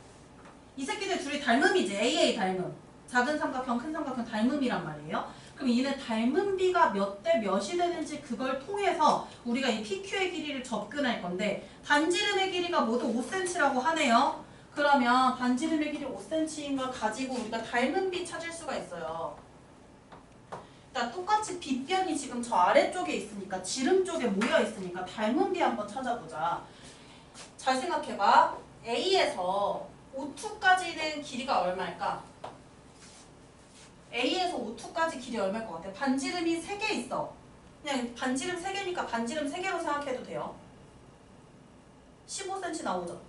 이 새끼들 둘이 닮음이지. AA 닮음. 작은 삼각형, 큰 삼각형 닮음이란 말이에요. 그럼 얘네 닮은 비가 몇 대 몇이 되는지 그걸 통해서 우리가 이 PQ의 길이를 접근할 건데 반지름의 길이가 모두 5cm라고 하네요. 그러면 반지름의 길이 5cm인 걸 가지고 우리가 닮은 비 찾을 수가 있어요. 일단 똑같이 빗변이 지금 저 아래쪽에 있으니까 지름 쪽에 모여 있으니까 닮은 비 한번 찾아보자. 잘 생각해봐. A에서 O2까지는 길이가 얼마일까? A에서 O2까지 길이 얼마일 것 같아? 반지름이 3개 있어. 그냥 반지름 3개니까 반지름 3개로 생각해도 돼요. 15cm 나오죠.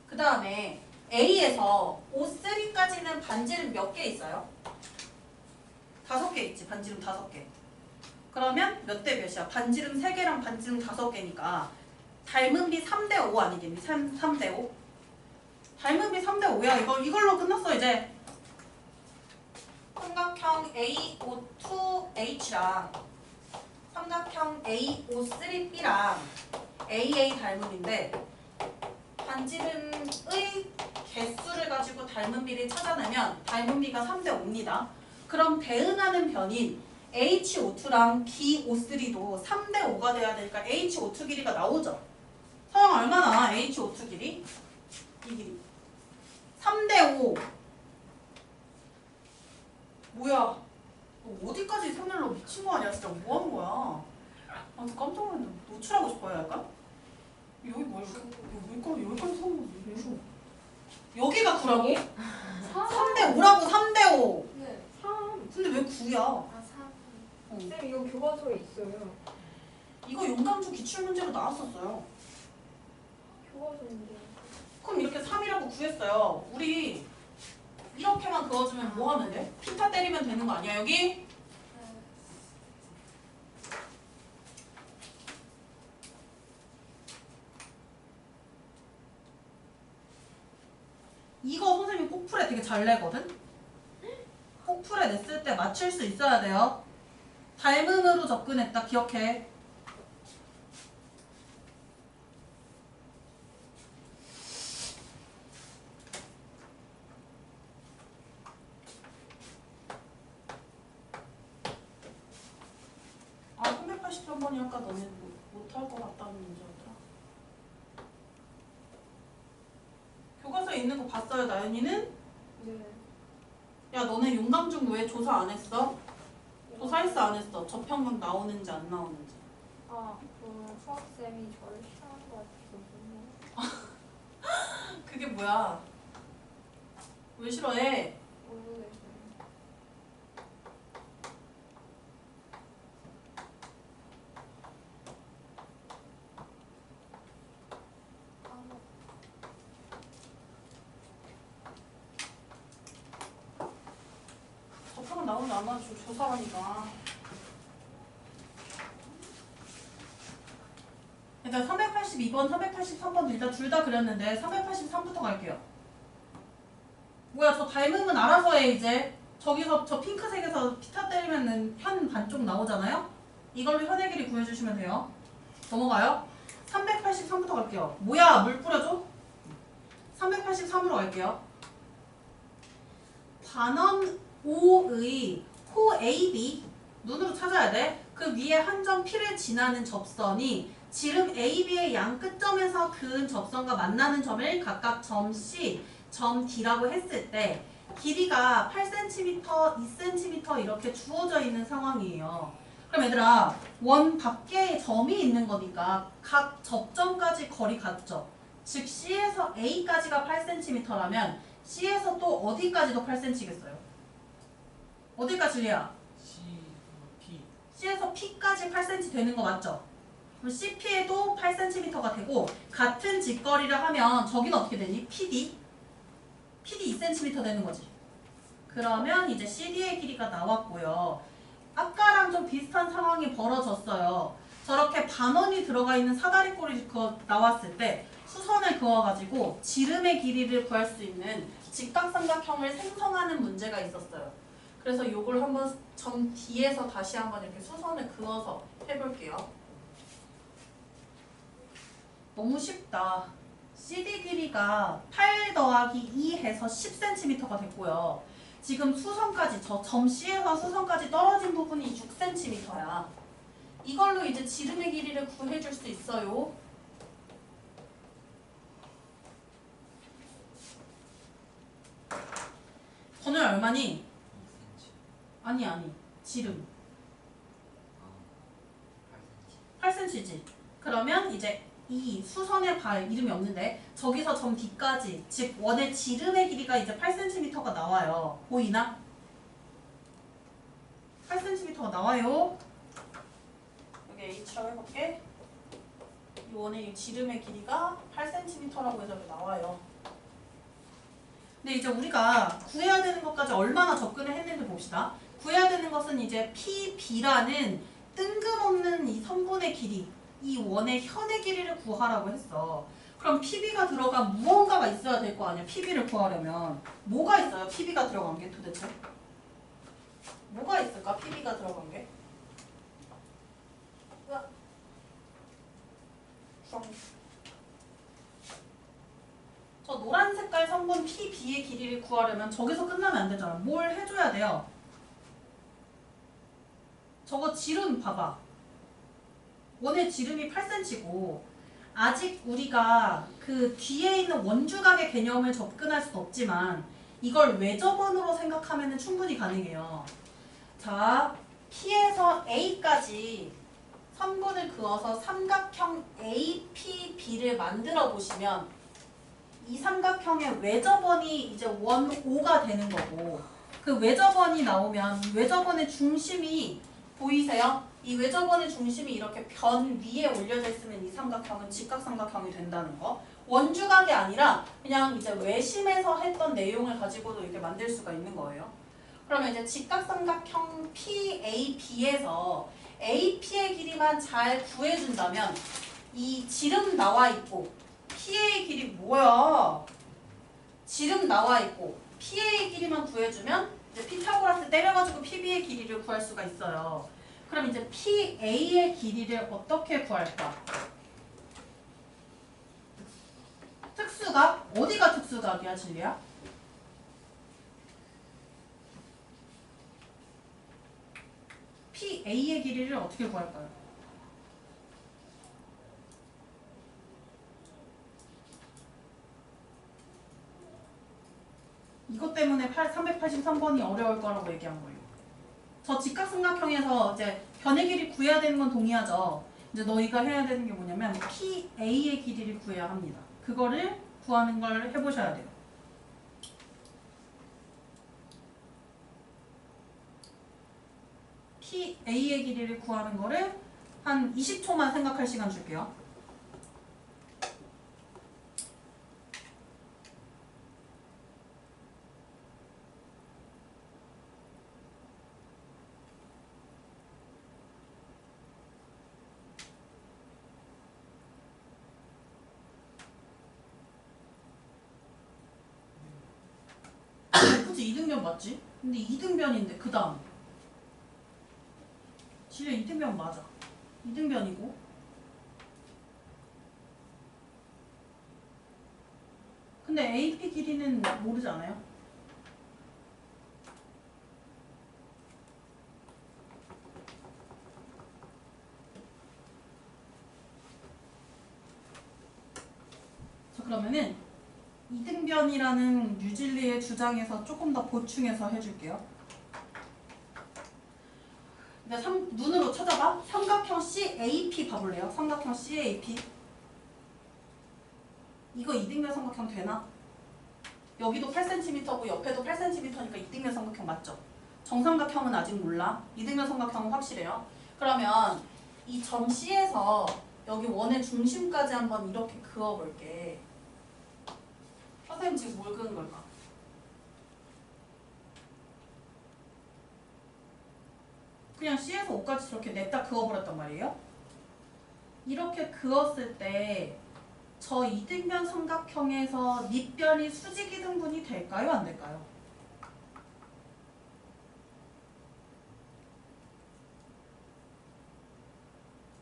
그 다음에 A에서 O3까지는 반지름 몇 개 있어요? 5개 있지. 반지름 5개. 그러면 몇 대 몇이야? 반지름 3개랑 반지름 5개니까 닮은 비 3대5 아니겠니? 3대5? 닮은 비 3대5야. 이걸로 끝났어 이제. 삼각형 AO2H랑 삼각형 AO3B랑 AA 닮음인데 반지름의 개수를 가지고 닮음비를 찾아내면 닮음비가 3대5입니다. 그럼 대응하는 변인 HO2랑 BO3도 3대5가 돼야 되니까 HO2 길이가 나오죠. 서양 얼마나 HO2 길이? 이 길이 3대5. 뭐야? 너 어디까지 손을로 미친 거 아니야? 진짜 뭐 하는 거야? 아, 깜짝 놀랐네. 노출하고 싶어요, 약간? 여기 뭐야? 여기까지 손을 왜 줘? 여기가 9라고? 3대5라고 3대5.
네. 3.
근데 왜 9야?
아, 3. 쌤, 이거 교과서에 있어요.
이거 용감주 기출문제로 나왔었어요.
교과서인데.
그럼 이렇게 3이라고 구했어요. 우리 이렇게만 그어주면 뭐 하면 돼? 피타 때리면 되는 거 아니야, 여기? 폭풀에 되게 잘 내거든? 폭풀에 냈을 때 맞출 수 있어야 돼요. 닮음으로 접근했다. 기억해. 아, 383번이 아까 너네 못할 것 같다는 문제였더라. 교과서에 있는 거 봤어요, 나연이는?
네.
야, 너네 용감중 왜 조사 안 했어? 조사했어, 안 했어? 저평균 나오는지 안 나오는지.
그 수학쌤이 저를 싫어하는 것 같아서
그게 뭐야? 왜 싫어해?
모르겠어요.
저평은 나오는지 안 나오는지 조사하니까. 일단 382번, 383번 일단 둘 다 그렸는데 383부터 갈게요. 뭐야, 저 닮으면 알아서 해 이제. 저기서 저 핑크색에서 피타 때리면은 현 반쪽 나오잖아요? 이걸로 현의 길이 구해주시면 돼요. 넘어가요. 383부터 갈게요. 뭐야, 물 뿌려줘? 383으로 갈게요. 반원 O의 코 AB 눈으로 찾아야 돼. 그 위에 한 점 P를 지나는 접선이 지름 AB의 양 끝점에서 그은 접선과 만나는 점을 각각 점 C, 점 D라고 했을 때 길이가 8cm, 2cm 이렇게 주어져 있는 상황이에요. 그럼 얘들아, 원 밖에 점이 있는 거니까 각 접점까지 거리 같죠? 즉 C에서 A까지가 8cm라면 C에서 또 어디까지도 8cm겠어요? 어디까지 리야?
C, P.
C에서 P까지 8cm 되는 거 맞죠? 그럼 CP에도 8cm가 되고 같은 직거리를 하면 저기는 어떻게 되니? PD? PD 2cm 되는 거지. 그러면 이제 CD의 길이가 나왔고요. 아까랑 좀 비슷한 상황이 벌어졌어요. 저렇게 반원이 들어가 있는 사다리꼴이 나왔을 때 수선을 그어가지고 지름의 길이를 구할 수 있는 직각삼각형을 생성하는 문제가 있었어요. 그래서 이걸 한번 점 D에서 다시 한번 이렇게 수선을 그어서 해볼게요. 너무 쉽다. CD 길이가 8 더하기 2 해서 10cm가 됐고요. 지금 수선까지, 저 점 C에서 수선까지 떨어진 부분이 6cm야. 이걸로 이제 지름의 길이를 구해줄 수 있어요. 번호는 얼마니?
2cm.
아니. 지름.
아,
8cm지. 그러면 이제 이 수선의 발 이름이 없는데 저기서 점 D까지, 즉 원의 지름의 길이가 이제 8cm가 나와요. 보이나? 8cm가 나와요. 여기 H라고 해볼게. 이 원의 이 지름의 길이가 8cm라고 해서 여기 나와요. 근데 이제 우리가 구해야 되는 것까지 얼마나 접근을 했는지 봅시다. 구해야 되는 것은 이제 PB라는 뜬금없는 이 선분의 길이, 이 원의 현의 길이를 구하라고 했어. 그럼 PB가 들어간 무언가가 있어야 될 거 아니야. PB를 구하려면. 뭐가 있어요? PB가 들어간 게 도대체? 뭐가 있을까? PB가 들어간 게? 저 노란 색깔 성분 PB의 길이를 구하려면 저기서 끝나면 안 되잖아. 뭘 해줘야 돼요? 저거 지름 봐봐. 원의 지름이 8cm고 아직 우리가 그 뒤에 있는 원주각의 개념을 접근할 수 없지만 이걸 외접원으로 생각하면 충분히 가능해요. 자, P에서 A까지 선분을 그어서 삼각형 APB를 만들어 보시면 이 삼각형의 외접원이 이제 원 O가 되는 거고 그 외접원이 나오면 이 외접원의 중심이 보이세요? 이 외접원의 중심이 이렇게 변 위에 올려져 있으면 이 삼각형은 직각삼각형이 된다는 거. 원주각이 아니라 그냥 이제 외심에서 했던 내용을 가지고도 이렇게 만들 수가 있는 거예요. 그러면 이제 직각삼각형 PAB에서 AP의 길이만 잘 구해준다면 이 지름 나와 있고 P의 길이 뭐야? 지름 나와 있고 PA의 길이만 구해주면 이제 피타고라스 때려가지고 PB의 길이를 구할 수가 있어요. 그럼 이제 PA의 길이를 어떻게 구할까? 특수각? 어디가 특수각이야, 진리야? PA의 길이를 어떻게 구할까요? 이것 때문에 383번이 어려울 거라고 얘기한 거예요. 저 직각삼각형에서 이제 변의 길이 구해야 되는 건 동의하죠. 이제 너희가 해야 되는 게 뭐냐면 PA의 길이를 구해야 합니다. 그거를 구하는 걸 해보셔야 돼요. PA의 길이를 구하는 거를 한 20초만 생각할 시간 줄게요. 그치, 이등변 맞지? 근데 이등변인데 그 다음 진짜 이등변 맞아. 이등변이고 근데 AP 길이는 모르지 않아요? 자, 그러면은 이등변이라는 뉴질리의 주장에서 조금 더 보충해서 해줄게요. 눈으로 찾아봐. 삼각형 CAP 봐볼래요? 삼각형 CAP. 이거 이등변 삼각형 되나? 여기도 8cm고 옆에도 8cm니까 이등변 삼각형 맞죠? 정삼각형은 아직 몰라. 이등변 삼각형은 확실해요. 그러면 이 점 C에서 여기 원의 중심까지 한번 이렇게 그어볼게. 선생님 지금 뭘 그은 걸까? 그냥 C에서 O까지 저렇게 냅다 그어버렸단 말이에요. 이렇게 그었을 때 저 이등변 삼각형에서 밑변이 수직이등분이 될까요? 안 될까요?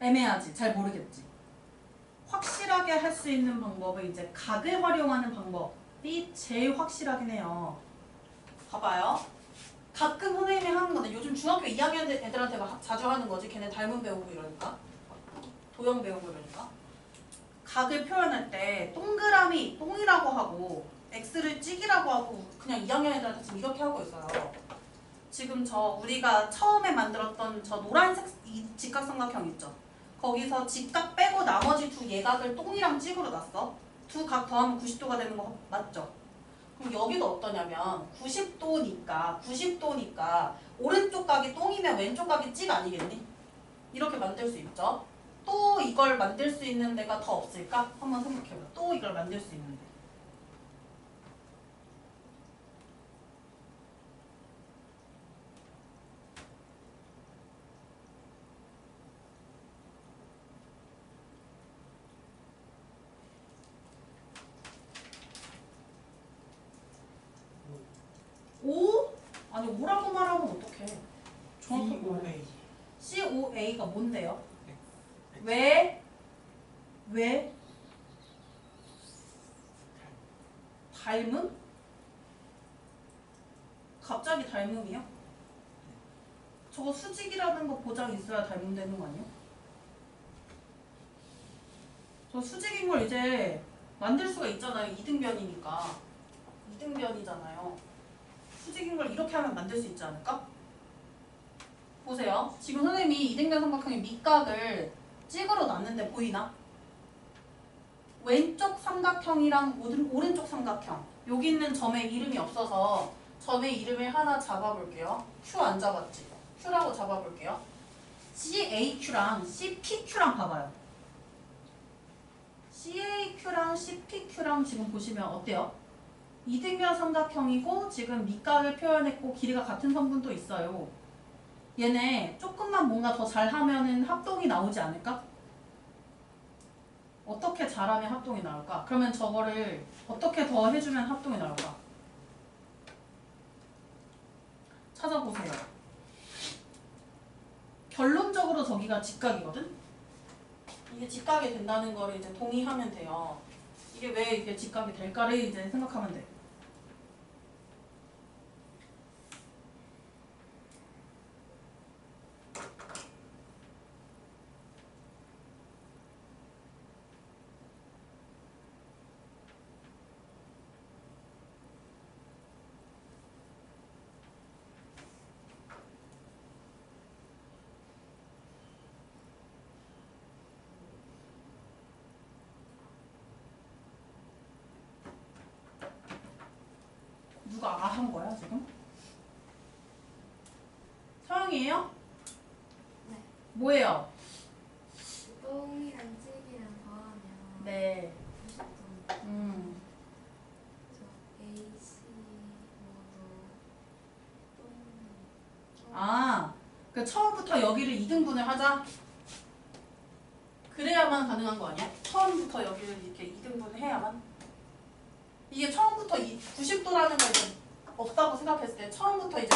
애매하지? 잘 모르겠지? 확실하게 할 수 있는 방법은 이제 각을 활용하는 방법이 제일 확실하긴 해요. 봐봐요. 가끔 선생님이 하는 건데 요즘 중학교 2학년 애들한테 자주 하는 거지. 걔네 닮은 배우고 이러니까. 도형 배우고 이러니까. 각을 표현할 때 동그라미 똥이라고 하고 x를 찍이라고 하고 그냥 2학년 애들한테 지금 이렇게 하고 있어요. 지금 저 우리가 처음에 만들었던 저 노란색 이 직각삼각형 있죠? 거기서 직각 빼고 나머지 두 예각을 똥이랑 찍으로 놨어. 두 각 더하면 90도가 되는 거 맞죠? 그럼 여기도 어떠냐면 90도니까 오른쪽 각이 똥이면 왼쪽 각이 찍 아니겠니? 이렇게 만들 수 있죠? 또 이걸 만들 수 있는 데가 더 없을까? 한번 생각해봐. 또 이걸 만들 수 있는 데. O? 아니 O라고 말하면 어떡해. 정확하게 말해. COA가 뭔데요? 왜? 닮음? 갑자기 닮음이요? 저거 수직이라는 거 보장 있어야 닮음되는 거 아니야? 저 수직인 걸 이제 만들 수가 있잖아요. 이등변이니까. 이등변이잖아요. 수직인 걸 이렇게 하면 만들 수 있지 않을까? 보세요. 지금 선생님이 이등변 삼각형의 밑각을 찍으러 놨는데 보이나? 왼쪽 삼각형이랑 오른쪽 삼각형 여기 있는 점에 이름이 없어서 점의 이름을 하나 잡아볼게요. Q 안 잡았지? Q라고 잡아볼게요. CAQ랑 CPQ랑 봐봐요. CAQ랑 CPQ랑 지금 보시면 어때요? 이등변 삼각형이고 지금 밑각을 표현했고 길이가 같은 성분도 있어요. 얘네 조금만 뭔가 더 잘하면은 합동이 나오지 않을까? 어떻게 잘하면 합동이 나올까? 그러면 저거를 어떻게 더 해주면 합동이 나올까? 찾아보세요. 결론적으로 저기가 직각이거든? 이게 직각이 된다는 거를 이제 동의하면 돼요. 이게 왜 이게 직각이 될까를 이제 생각하면 돼. 누가 아 한 거야 지금? 서영이에요?
네.
뭐예요?
똥이랑 찌기랑 더하면
네.
90분. 저 AC 모두 똥.
아, 그 처음부터 여기를 2등분을 하자? 그래야만 가능한 거 아니야? 처음부터 여기를 이렇게 2등분을 해야만? 이게 처음부터 90도라는 거 이제 없다고 생각했을 때 처음부터 이제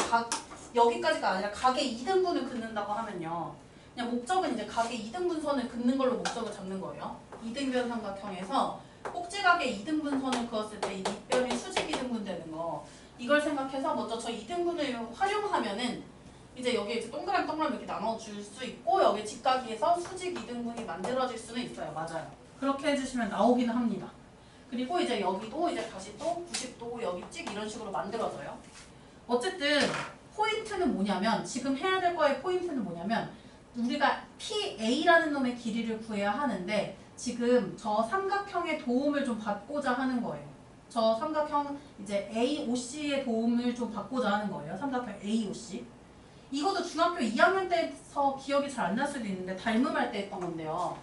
여기까지가 아니라 각의 2등분을 긋는다고 하면요. 그냥 목적은 이제 각의 2등분 선을 긋는 걸로 목적을 잡는 거예요. 2등변 삼각형에서 꼭지각의 2등분 선을 그었을 때 이 밑변이 수직 2등분 되는 거. 이걸 생각해서 먼저 저 2등분을 활용하면은 이제 여기에 이제 동그라미 이렇게 나눠줄 수 있고 여기 직각에서 수직 2등분이 만들어질 수는 있어요. 맞아요. 그렇게 해주시면 나오기는 합니다. 그리고 이제 여기도 이제 다시 또 90도 여기 찍 이런 식으로 만들어져요. 어쨌든 포인트는 뭐냐면 지금 해야 될 거의 포인트는 뭐냐면 우리가 PA라는 놈의 길이를 구해야 하는데 지금 저 삼각형의 도움을 좀 받고자 하는 거예요. 저 삼각형 이제 AOC의 도움을 좀 받고자 하는 거예요. 삼각형 AOC. 이것도 중학교 2학년 때서 기억이 잘 안 날 수도 있는데 닮음할 때 했던 건데요.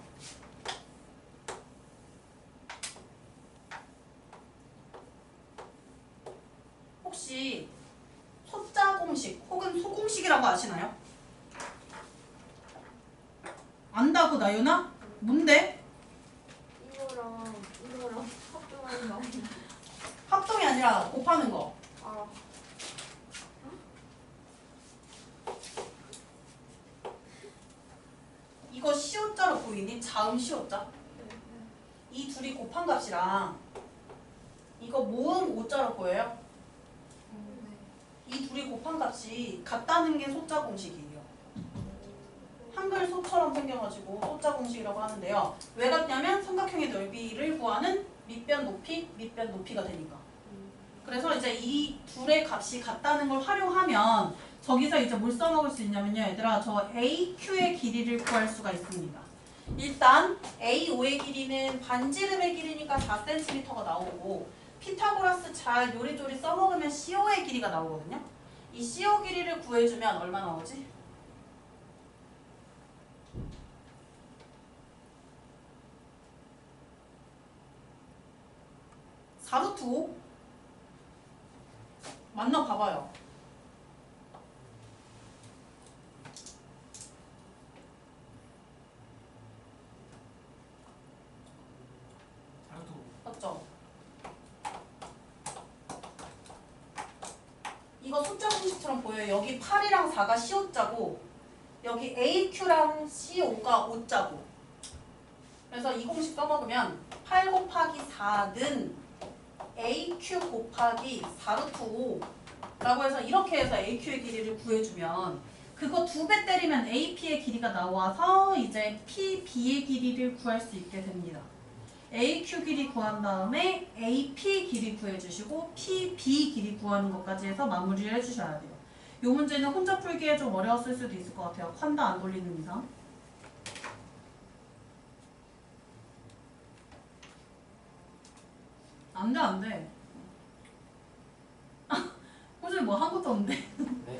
혹시 소자 공식 혹은 소공식이라고 아시나요? 안다고 나윤아? 뭔데?
이거랑 합동하는 거 아니야?
합동이 아니라 곱하는 거.
아.
이거 시오자로 보이니? 자음 시오자. 이 둘이 곱한 값이랑 이거 모음 오자로 보여요? 이 둘이 곱한 값이 같다는 게 소자 공식이에요. 한글 소처럼 생겨가지고 소자 공식이라고 하는데요. 왜 같냐면 삼각형의 넓이를 구하는 밑변 높이가 되니까. 그래서 이제 이 둘의 값이 같다는 걸 활용하면 저기서 이제 뭘 써먹을 수 있냐면요. 얘들아 저 AQ의 길이를 구할 수가 있습니다. 일단 A5의 길이는 반지름의 길이니까 4cm가 나오고 피타고라스 잘 요리조리 써먹으면 CO 의 길이가 나오거든요. 이 CO 길이를 구해주면 얼마 나오지? 4루트 5? 맞나 봐봐요. 맞죠? 이거 숫자 공식처럼 보여요. 여기 8이랑 4가 CO자고 여기 AQ랑 CO가 O자고. 그래서 이 공식 써먹으면 8 곱하기 4는 AQ 곱하기 4루트 5 라고 해서 이렇게 해서 AQ의 길이를 구해주면 그거 2배 때리면 AP의 길이가 나와서 이제 PB의 길이를 구할 수 있게 됩니다. AQ 길이 구한 다음에 AP 길이 구해주시고 PB 길이 구하는 것까지 해서 마무리를 해주셔야 돼요. 이 문제는 혼자 풀기에 좀 어려웠을 수도 있을 것 같아요. 콴다 안 돌리는 이상. 안 돼, 안 돼. 호준이 뭐 한 것도 없는데.
네.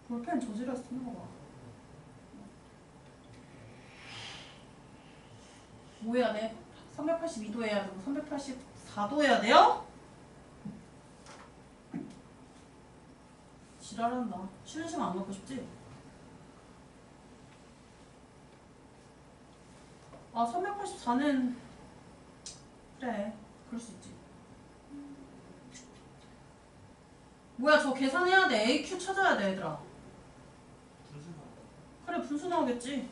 볼펜 저지려 쓰는 거 봐. 뭐 해야 돼? 382도 해야 되고 384도 해야 돼요? 지랄한다. 쉬는 시간 안 갖고 싶지? 아 384는 그래 그럴 수 있지. 뭐야 저 계산해야 돼. AQ 찾아야 돼 얘들아.
분수 나와.
그래 분수 나오겠지.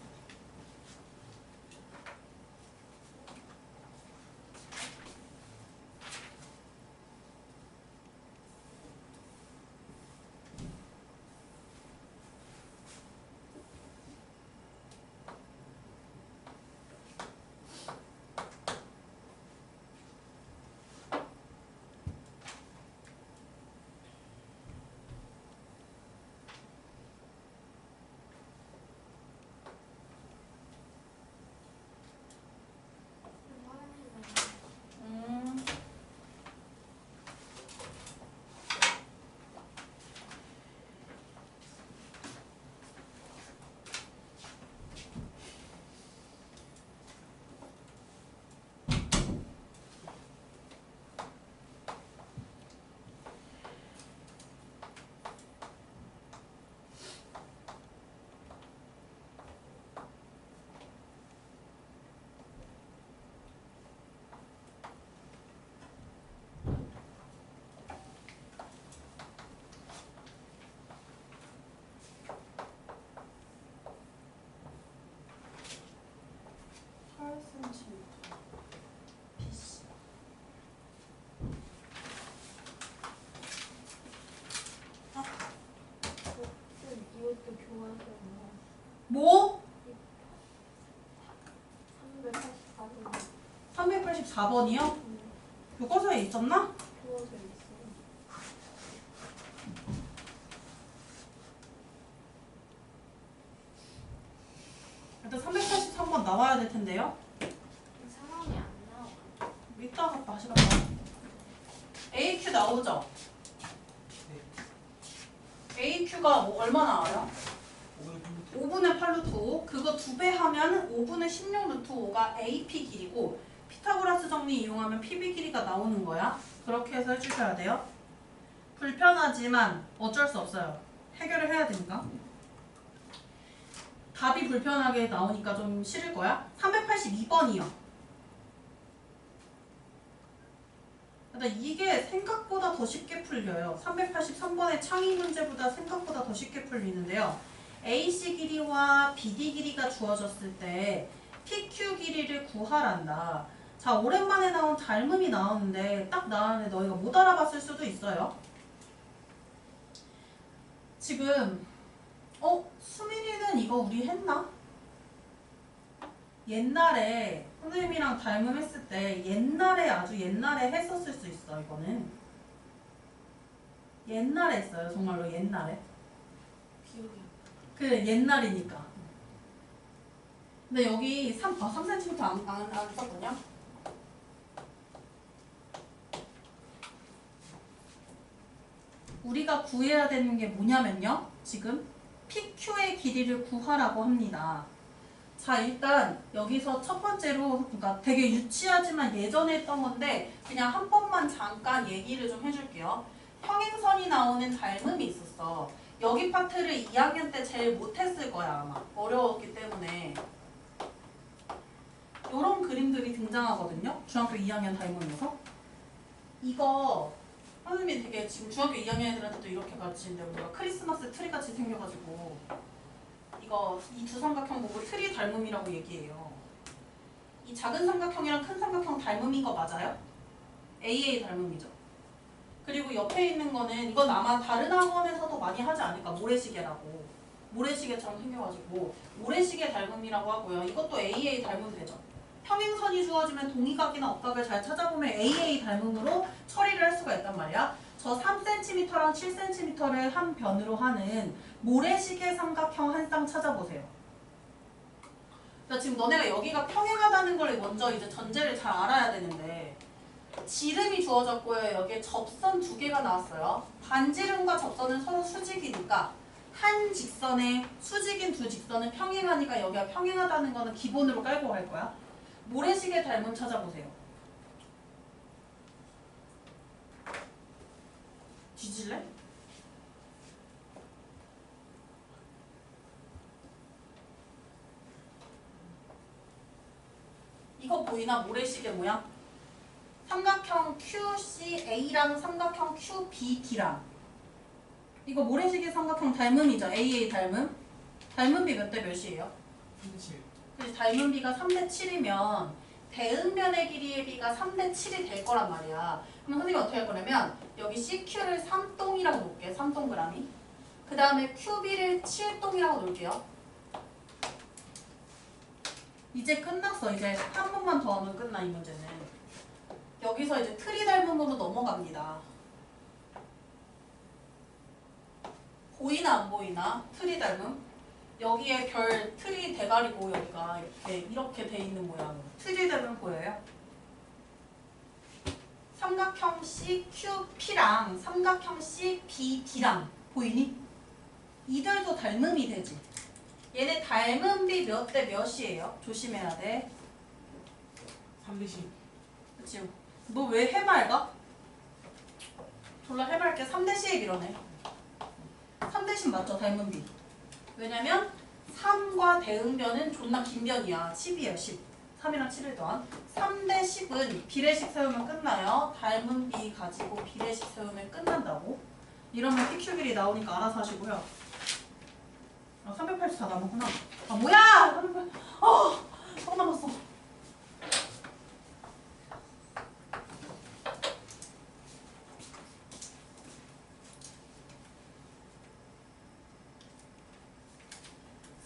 음.
이것도 교환서
뭐?
384번
384번이요? 교과서에 있었나?
교환서 있어요.
일단 383번 나와야 될 텐데요.
상황이 안 나와.
이따가 다시 갈까? AQ 나오죠?
네.
AQ가 뭐 얼마 나와요?
5분의
5분의 8 루트 5. 그거 2배 하면 5분의 16 루트 5가 AP 길이고 피타고라스 정리 이용하면 PB 길이가 나오는 거야. 그렇게 해서 해주셔야 돼요. 불편하지만 어쩔 수 없어요. 해결을 해야 되니까. 답이 불편하게 나오니까 좀 싫을 거야. 382번이요. 근데 이게 생각보다 더 쉽게 풀려요. 383번의 창의 문제보다 생각보다 더 쉽게 풀리는데요. AC 길이와 BD 길이가 주어졌을 때 PQ 길이를 구하란다. 자, 오랜만에 나온 닮음이 나오는데 딱 나왔는데 너희가 못 알아봤을 수도 있어요. 지금 수민이는 이거 우리 했나? 옛날에 선생님이랑 닮음했을 때 옛날에 아주 옛날에 했었을 수 있어. 이거는 옛날에 했어요. 정말로 옛날에.
기억이
그 옛날이니까. 근데 여기 3cm 안 썼거든요. 우리가 구해야 되는 게 뭐냐면요. 지금 PQ의 길이를 구하라고 합니다. 자, 일단 여기서 첫 번째로, 그러니까 되게 유치하지만 예전에 했던 건데 그냥 한 번만 잠깐 얘기를 좀 해줄게요. 평행선이 나오는 닮음이 있었어. 여기 파트를 2학년 때 제일 못했을 거야 아마. 어려웠기 때문에. 이런 그림들이 등장하거든요. 중학교 2학년 닮음에서. 이거 선생님이 되게 지금 중학교 2학년 애들한테도 이렇게 가르치는데 우리가 크리스마스 트리 같이 생겨가지고 이거 이 두 삼각형 보고 트리 닮음이라고 얘기해요. 이 작은 삼각형이랑 큰 삼각형 닮음인 거 맞아요? AA 닮음이죠. 그리고 옆에 있는 거는 이건 아마 다른 학원에서도 많이 하지 않을까. 모래시계라고. 모래시계처럼 생겨가지고 모래시계 닮음이라고 하고요. 이것도 AA 닮음 되죠. 평행선이 주어지면 동의각이나 억각을 잘 찾아보면 AA 닮음으로 처리를 할 수가 있단 말이야. 저 3cm랑 7cm를 한 변으로 하는 모래시계 삼각형 한 쌍 찾아보세요. 그러니까 지금 너네가 여기가 평행하다는 걸 먼저 이제 전제를 잘 알아야 되는데 지름이 주어졌고요. 여기에 접선 두 개가 나왔어요. 반지름과 접선은 서로 수직이니까 한 직선에 수직인 두 직선은 평행하니까 여기가 평행하다는 거는 기본으로 깔고 갈 거야. 모래시계 닮음 찾아보세요. 뒤질래? 이거 보이나? 모래시계 모양? 삼각형 QCA랑 삼각형 QBD랑 이거 모래시계 삼각형 닮음이죠. AA 닮음. 닮음비 몇 대 몇이에요?
37.
그래서 닮음비가 3대 7이면 대응면의 길이의 비가 3대 7이 될 거란 말이야. 그럼 선생님이 어떻게 할 거냐면 여기 CQ를 3동이라고 놓을게. 3동그라미. 그 다음에 QB를 7동이라고 놓을게요. 이제 끝났어. 이제 한 번만 더 하면 끝나 이 문제는. 여기서 이제 트리 닮음으로 넘어갑니다. 보이나 안 보이나? 트리 닮음. 여기에 별 트리 대가리고 여기가 이렇게 돼 있는 모양으로. 트리 닮음 보여요? 삼각형 CQP랑 삼각형 CBD랑 보이니? 이들도 닮음이 되지. 얘네 닮음비 몇 대 몇이에요? 조심해야 돼.
3대씩.
그치? 너 왜 해맑아? 졸라 해맑게 3대 10 이러네. 3대 10 맞죠? 닮음비. 왜냐면 3과 대응변은 존나 긴 변이야. 10이에요. 10. 3이랑 7을 더한 3대 10은 비례식 세우면 끝나요. 닮음비 가지고 비례식 세우면 끝난다고. 이러면 PQ길이 나오니까 알아서 하시고요. 380 다 남았구나. 아 뭐야! 또 남았어.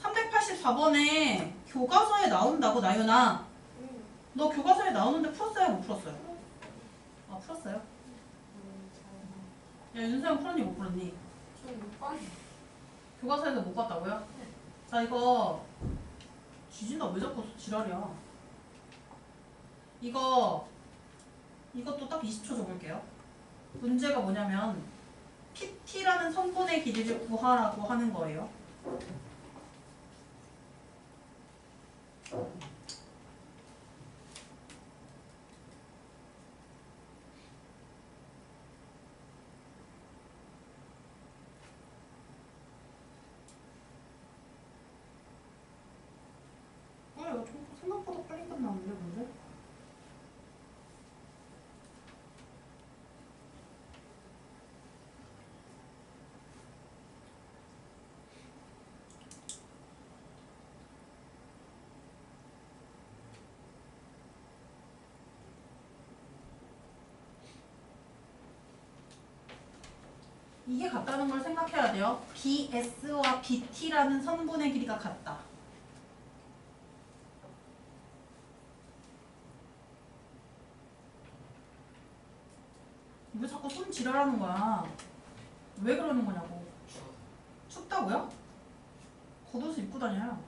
(384번에) 교과서에 나온다고. 나윤아,
응.
너 교과서에 나오는데 풀었어요? 못 풀었어요? 아 풀었어요? 야 윤서영 풀었니 못 풀었니?
저못 봤네.
교과서에서 못 봤다고요? 자 이거 지진다. 왜 자꾸 지랄이야. 이것도 딱 20초 줘볼게요. 문제가 뭐냐면 PT라는 성분의 길이를 구하라고 하는 거예요. 이거 생각보다 빨리 끝나는데 문제? 이게 같다는 걸 생각해야 돼요. BS와 BT라는 성분의 길이가 같다. 왜 자꾸 손 지랄하는 거야? 왜 그러는 거냐고. 춥다고요? 겉옷을 입고 다녀요.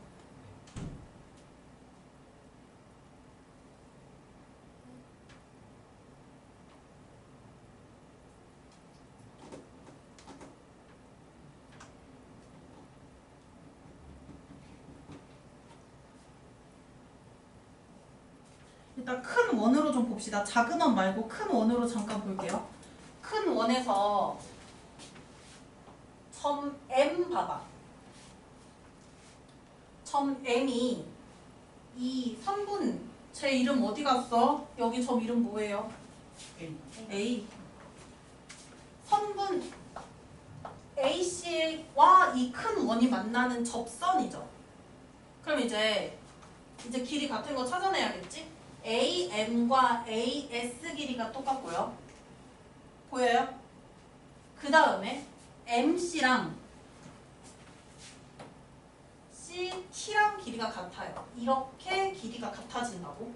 일단 큰 원으로 좀 봅시다. 작은 원 말고 큰 원으로 잠깐 볼게요. 큰 원에서 점 M 봐봐. 점 M이 이 성분 제 이름 어디 갔어? 여기 점 이름 뭐예요? A. 성분 AC와 이 큰 원이 만나는 접선이죠. 그럼 이제 길이 같은 거 찾아내야겠지? AM과 AS 길이가 똑같고요. 보여요? 그 다음에 MC랑 CT랑 길이가 같아요. 이렇게 길이가 같아진다고.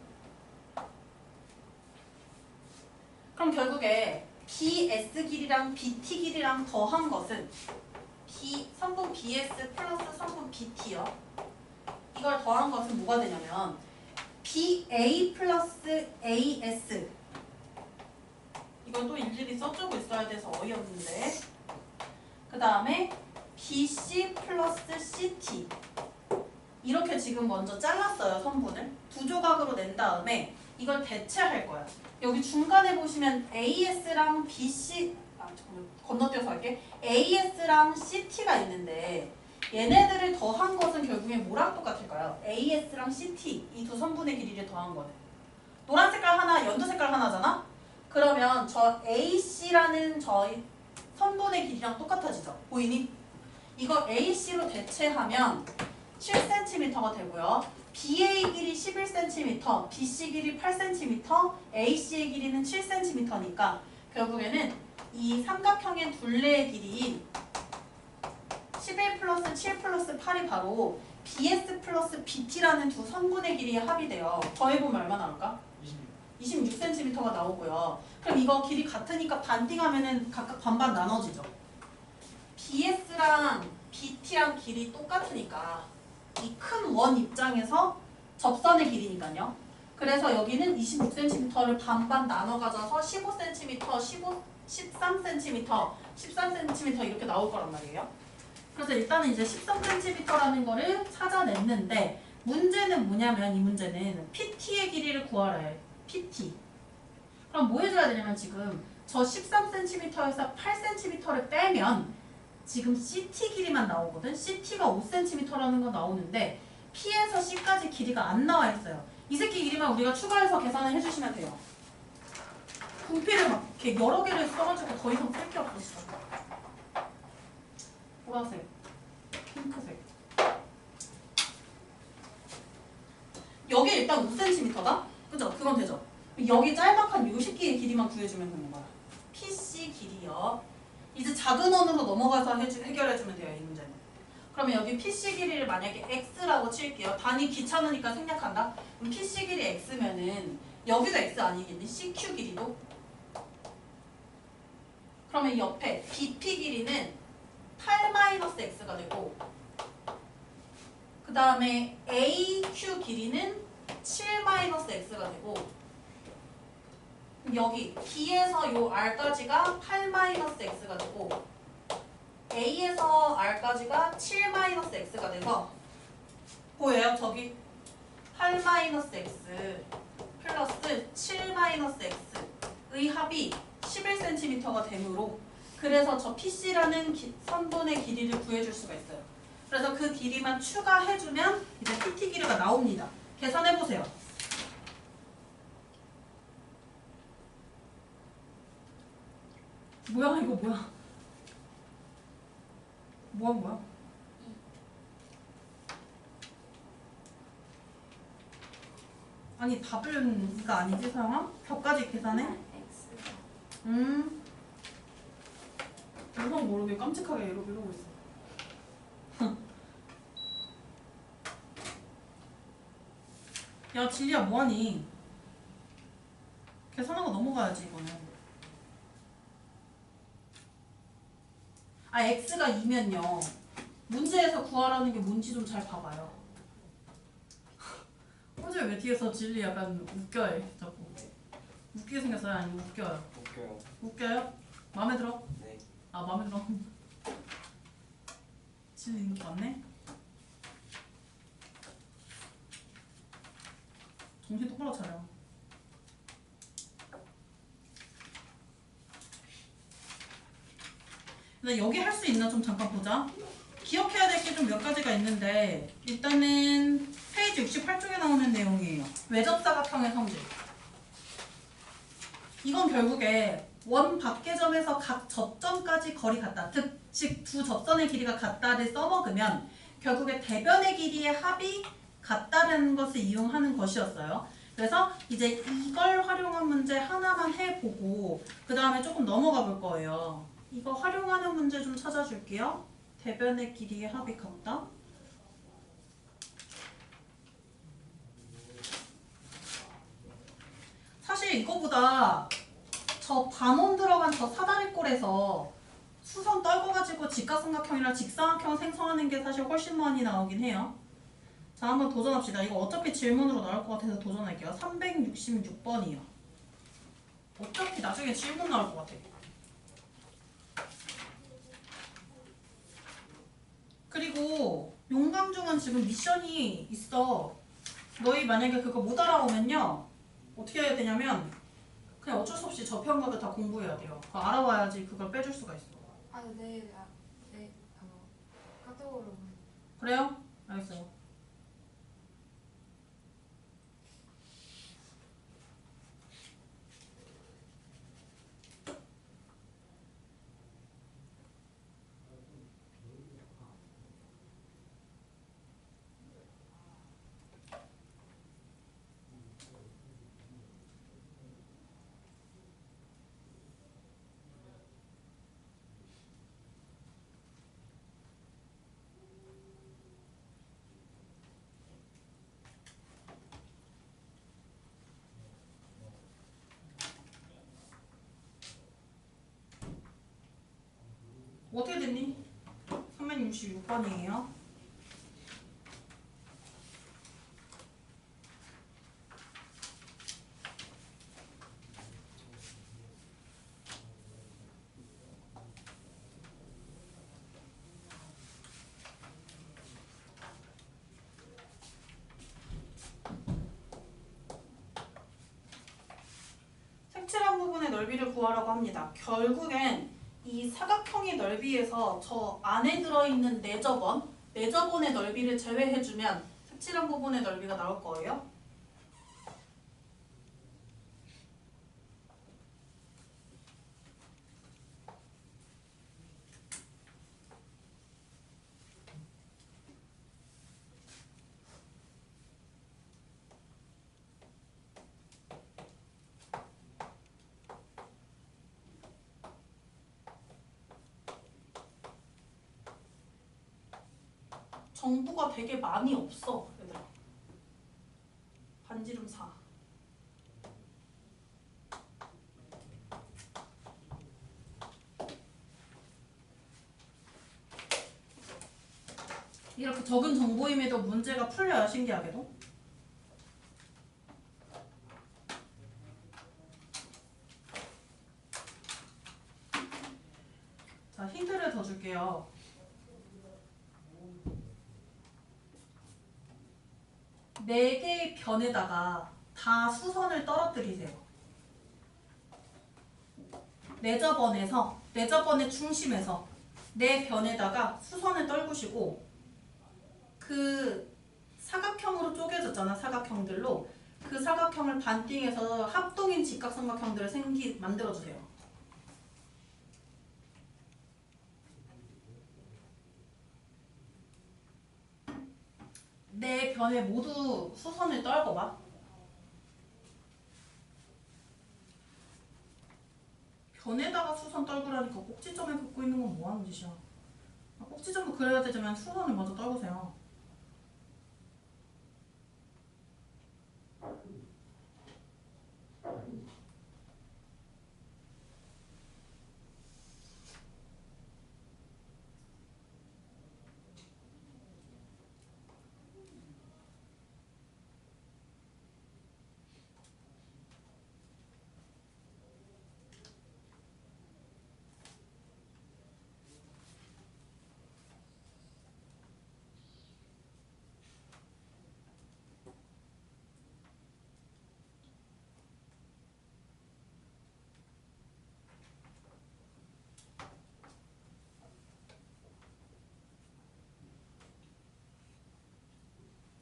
그럼 결국에 BS 길이랑 BT 길이랑 더한 것은 성분 BS 플러스 성분 BT요. 이걸 더한 것은 뭐가 되냐면 BA 플러스 AS. 이걸 또 일일이 써주고 있어야 돼서 어이없는데. 그 다음에 BC 플러스 CT. 이렇게 지금 먼저 잘랐어요. 성분을. 두 조각으로 낸 다음에 이걸 대체할 거야. 여기 중간에 보시면 AS랑 BC, 잠깐만 건너뛰어서 할게. AS랑 CT가 있는데 얘네들을 더한 것은 결국에 뭐랑 똑같을까요? AS랑 CT, 이 두 성분의 길이를 더한 거는. 노란 색깔 하나, 연두 색깔 하나잖아? 그러면 저 AC라는 저희 선분의 길이랑 똑같아지죠. 보이니? 이거 AC로 대체하면 7cm가 되고요. BA의 길이 11cm, BC 길이 8cm, AC의 길이는 7cm니까 결국에는 이 삼각형의 둘레의 길이 11 플러스 7 플러스 8이 바로 BS 플러스 BT라는 두 선분의 길이의 합이 돼요. 더해보면 얼마 나올까? 26cm가 나오고요. 그럼 이거 길이 같으니까 반띵하면은 각각 반반 나눠지죠. BS랑 BT랑 길이 똑같으니까 이 큰 원 입장에서 접선의 길이니까요. 그래서 여기는 26cm를 반반 나눠 가져서 15cm, 13cm, 13cm 이렇게 나올 거란 말이에요. 그래서 일단은 이제 13cm라는 거를 찾아냈는데 문제는 뭐냐면 이 문제는 PT의 길이를 구하라 해. PT. 그럼 뭐 해줘야 되냐면 지금 저 13cm에서 8cm를 빼면 지금 CT 길이만 나오거든. CT가 5cm라는 거 나오는데 P에서 C까지 길이가 안 나와 있어요. 이 새끼 길이만 우리가 추가해서 계산을 해주시면 돼요. 분필을 막 이렇게 여러 개를 써가지고 더 이상 쓸 게 없었어. 보라색, 핑크색. 여기 일단 5cm다? 그죠? 그건 되죠? 여기 짤막한 요 새끼의 길이만 구해주면 되는 거야. PC 길이요. 이제 작은 원으로 넘어가서 해결해주면 돼요, 이 문제는. 그러면 여기 PC 길이를 만약에 X라고 칠게요. 단위 귀찮으니까 생략한다? 그럼 PC 길이 X면은 여기도 X 아니겠니? CQ 길이도? 그러면 옆에 BP 길이는 8-X가 되고 그 다음에 AQ 길이는 7-X가 되고 여기 B에서 요 R까지가 8-X가 되고 A에서 R까지가 7-X가 돼서 보여요? 저기 8-X 플러스 7-X의 합이 11cm가 되므로 그래서 저 PC라는 선분의 길이를 구해줄 수가 있어요. 그래서 그 길이만 추가해주면 이제 PT 길이가 나옵니다. 계산해보세요. 뭐야 이거 뭐야? 뭐 한 거야? 아니 답은가 아니지 서영아? 벽까지 계산해?
X가
우선 모르게 깜찍하게 이러고 있어. 야 진리야 뭐하니? 계산하고 넘어가야지 이거는. 아 x가 2면요. 문제에서 구하라는 게 뭔지 좀 잘 봐봐요. 어제 왜 뒤에서 진리 약간 웃겨해 자꾸. 웃기게 생겼어요? 아니면 웃겨요?
웃겨요.
웃겨요? 마음에 들어?
네.
아 마음에 들어. 진리 인기 많네? 정신 똑바로 차려. 근데 여기 할 수 있나 좀 잠깐 보자. 기억해야 될 게 좀 몇 가지가 있는데 일단은 페이지 68쪽에 나오는 내용이에요. 외접사각형의 성질. 이건 결국에 원 밖의 점에서 각 접점까지 거리 같다. 즉 두 접선의 길이가 같다를 써먹으면 결국에 대변의 길이의 합이 같다는 것을 이용하는 것이었어요. 그래서 이제 이걸 활용한 문제 하나만 해보고 그 다음에 조금 넘어가 볼 거예요. 이거 활용하는 문제 좀 찾아줄게요. 대변의 길이의 합이 같다. 사실 이거보다 저 반원 들어간 저 사다리꼴에서 수선 떨궈가지고 직각삼각형이랑 직사각형 생성하는 게 사실 훨씬 많이 나오긴 해요. 자 한번 도전합시다. 이거 어차피 질문으로 나올 것 같아서 도전할게요. 366번이요. 어차피 나중에 질문 나올 것 같아. 그리고 용강중은 지금 미션이 있어. 너희 만약에 그거 못 알아오면요 어떻게 해야 되냐면 그냥 어쩔 수 없이 저 편과도 다 공부해야 돼요. 그거 알아와야지 그걸 빼줄 수가 있어.
네, 카톡으로.
그래요? 알겠어요. 어떻게 됐니? 366번이에요. 색칠한 부분의 넓이를 구하라고 합니다. 결국엔 이 사각형의 넓이에서 저 안에 들어있는 내저번의 넓이를 제외해주면 색칠한 부분의 넓이가 나올 거예요. 정보가 되게 많이 없어, 얘들아. 반지름 4. 이렇게 적은 정보임에도 문제가 풀려요, 신기하게도. 자, 힌트를 더 줄게요. 네 개의 변에다가 다 수선을 떨어뜨리세요. 내저번의 중심에서 네 변에다가 수선을 떨구시고 그 사각형으로 쪼개졌잖아, 사각형들로. 그 사각형을 반띵해서 합동인 직각삼각형들을 만들어주세요. 네 변에 모두 수선을 떨궈봐. 변에다가 수선 떨구라니까 꼭지점에 긋고 있는 건 뭐하는 짓이야. 꼭지점도 그려야 되지만 수선을 먼저 떨구세요.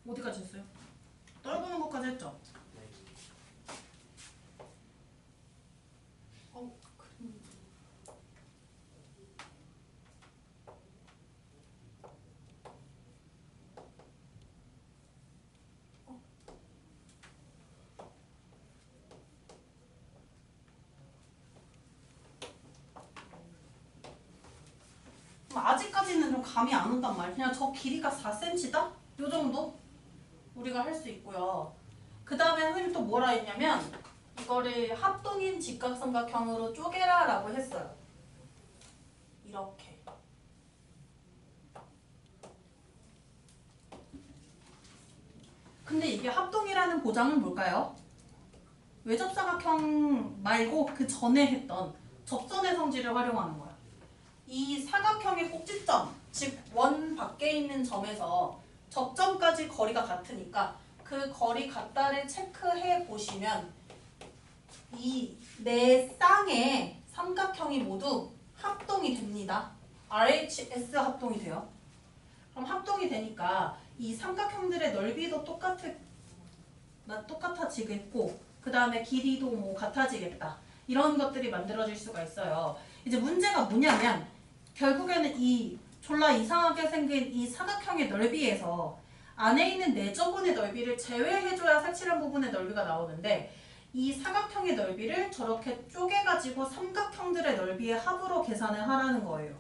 어디까지 했어요? 떨구는 것까지 했죠? 아직까지는 좀 감이 안 온단 말이야. 그냥 저 길이가 4cm다? 요 정도? 우리가 할 수 있고요. 그 다음에 선생님 또 뭐라 했냐면 이거를 합동인 직각삼각형으로 쪼개라 라고 했어요. 이렇게. 근데 이게 합동이라는 보장은 뭘까요? 외접사각형 말고 그 전에 했던 접선의 성질을 활용하는 거야. 이 사각형의 꼭지점, 즉 원 밖에 있는 점에서 접점까지 거리가 같으니까 그 거리 같다를 체크해 보시면 이 네 쌍의 삼각형이 모두 합동이 됩니다. RHS 합동이 돼요. 그럼 합동이 되니까 이 삼각형들의 넓이도 똑같아지겠고 그 다음에 길이도 뭐 같아지겠다. 이런 것들이 만들어질 수가 있어요. 이제 문제가 뭐냐면 결국에는 이 졸라 이상하게 생긴 이 사각형의 넓이에서 안에 있는 내저분의 넓이를 제외해줘야 색칠한 부분의 넓이가 나오는데 이 사각형의 넓이를 저렇게 쪼개가지고 삼각형들의 넓이의 합으로 계산을 하라는 거예요.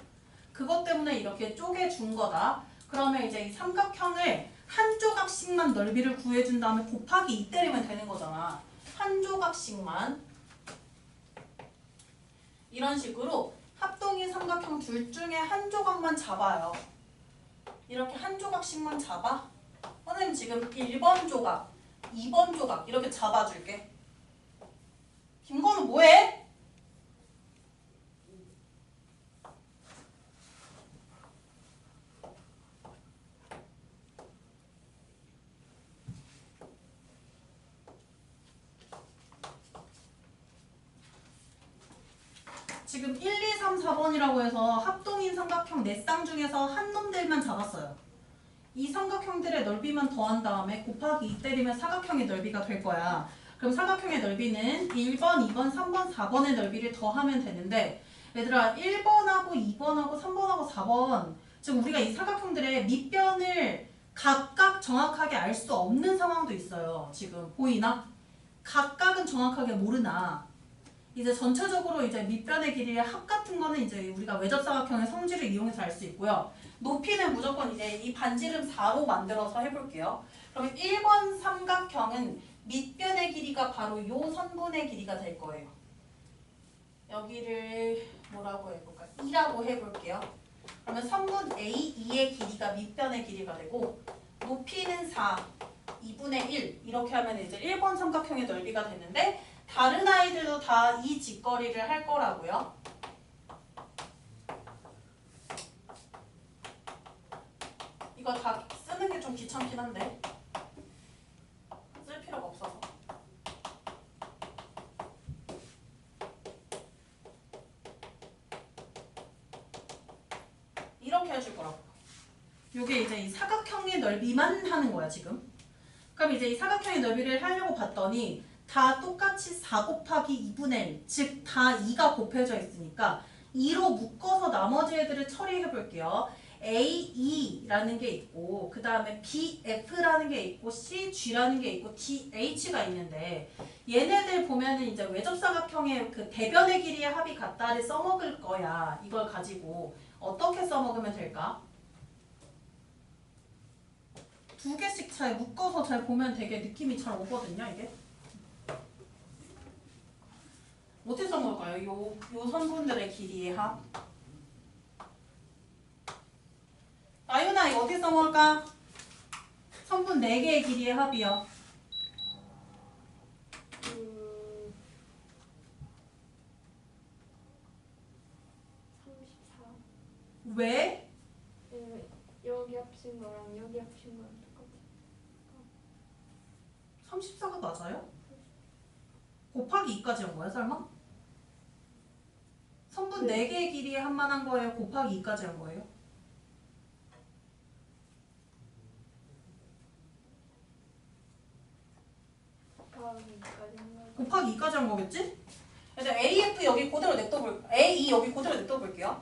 그것 때문에 이렇게 쪼개준 거다. 그러면 이제 이 삼각형을 한 조각씩만 넓이를 구해준 다음에 곱하기 2 때리면 되는 거잖아. 한 조각씩만. 이런 식으로 합동이 합동인 삼각형 둘 중에 한 조각만 잡아요. 이렇게 한 조각씩만 잡아. 선생님 지금 1번 조각, 2번 조각 이렇게 잡아줄게. 김건우 뭐해? 지금 1, 2, 3, 4번이라고 해서 합동인 삼각형 4쌍 중에서 한 놈들만 잡았어요. 이 삼각형들의 넓이만 더한 다음에 곱하기 2 때리면 사각형의 넓이가 될 거야. 그럼 사각형의 넓이는 1번, 2번, 3번, 4번의 넓이를 더하면 되는데 얘들아 1번하고 2번하고 3번하고 4번 지금 우리가 이 사각형들의 밑변을 각각 정확하게 알 수 없는 상황도 있어요. 지금 보이나? 각각은 정확하게 모르나 이제 전체적으로 이제 밑변의 길이의 합 같은 거는 이제 우리가 외접사각형의 성질을 이용해서 알 수 있고요. 높이는 무조건 이제 이 반지름 4로 만들어서 해볼게요. 그러면 1번 삼각형은 밑변의 길이가 바로 요 선분의 길이가 될 거예요. 여기를 뭐라고 해볼까요? 2라고 해볼게요. 그러면 선분 A2의 길이가 밑변의 길이가 되고 높이는 4, 2분의 1 이렇게 하면 이제 1번 삼각형의 넓이가 되는데 다른 아이들도 다 이 직거리를 할 거라고요. 이거 다 쓰는 게 좀 귀찮긴 한데 쓸 필요가 없어서. 이렇게 해줄 거라고. 요게 이제 이 사각형의 넓이만 하는 거야 지금. 그럼 이제 이 사각형의 넓이를 하려고 봤더니 다 똑같이 4 곱하기 2분의 1, 즉 다 2가 곱해져 있으니까 2로 묶어서 나머지 애들을 처리해 볼게요. AE라는 게 있고 그 다음에 BF라는 게 있고 CG라는 게 있고 DH가 있는데 얘네들 보면은 이제 외접사각형의 그 대변의 길이의 합이 같다를 써먹을 거야. 이걸 가지고 어떻게 써먹으면 될까? 두 개씩 잘 묶어서 잘 보면 되게 느낌이 잘 오거든요, 이게. 어떻게 써먹을까요? 요 선분들의 길이의 합. 나윤아 이거 어떻게 써먹을까? 선분 4개의 길이의 합이요.
34.
왜?
여기 합친 거랑 여기 합친 거랑 똑같아.
34가 맞아요? 곱하기 2까지 한 거야, 설마? 선분
네.
4개의 길이의 합만 한 거예요? 곱하기 2까지 한 거예요? 곱하기 2까지 한 거겠지? 일단 AF 여기 그대로 냅둬볼, AE 여기 그대로 냅둬볼게요.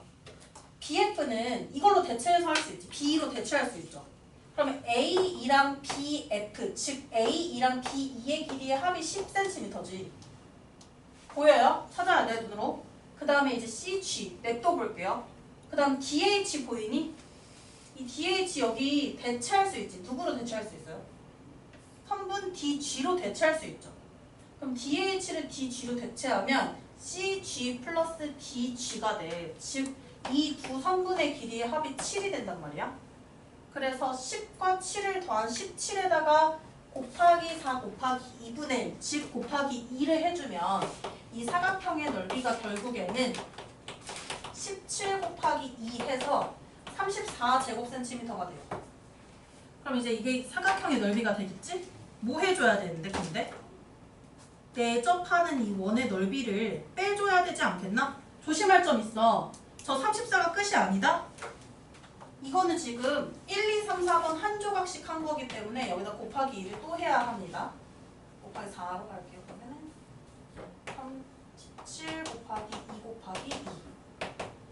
BF는 이걸로 대체해서 할 수 있지. B로 대체할 수 있죠. 그러면 AE랑 BF, 즉 AE랑 B2의 길이의 합이 10cm지. 보여요? 찾아야 돼, 눈으로. 그 다음에 이제 CG 냅둬볼게요. 그 다음 DH 보이니? 이 DH 여기 대체할 수 있지. 누구로 대체할 수 있어요? 선분 DG로 대체할 수 있죠. 그럼 DH를 DG로 대체하면 CG 플러스 DG가 돼. 즉, 이 두 선분의 길이의 합이 7이 된단 말이야. 그래서 10과 7을 더한 17에다가 곱하기 4 곱하기 2분의 1, 즉 곱하기 2를 해주면 이 사각형의 넓이가 결국에는 17 곱하기 2 해서 34제곱센티미터가 돼요. 그럼 이제 이게 사각형의 넓이가 되겠지? 뭐 해줘야 되는데 근데? 내접하는 이 원의 넓이를 빼줘야 되지 않겠나? 조심할 점 있어. 저 34가 끝이 아니다? 이거는 지금 1, 2, 3, 4번 한 조각씩 한 거기 때문에 여기다 곱하기 2를 또 해야 합니다. 곱하기 4로 갈게요. 그러면 37 곱하기 2 곱하기 2.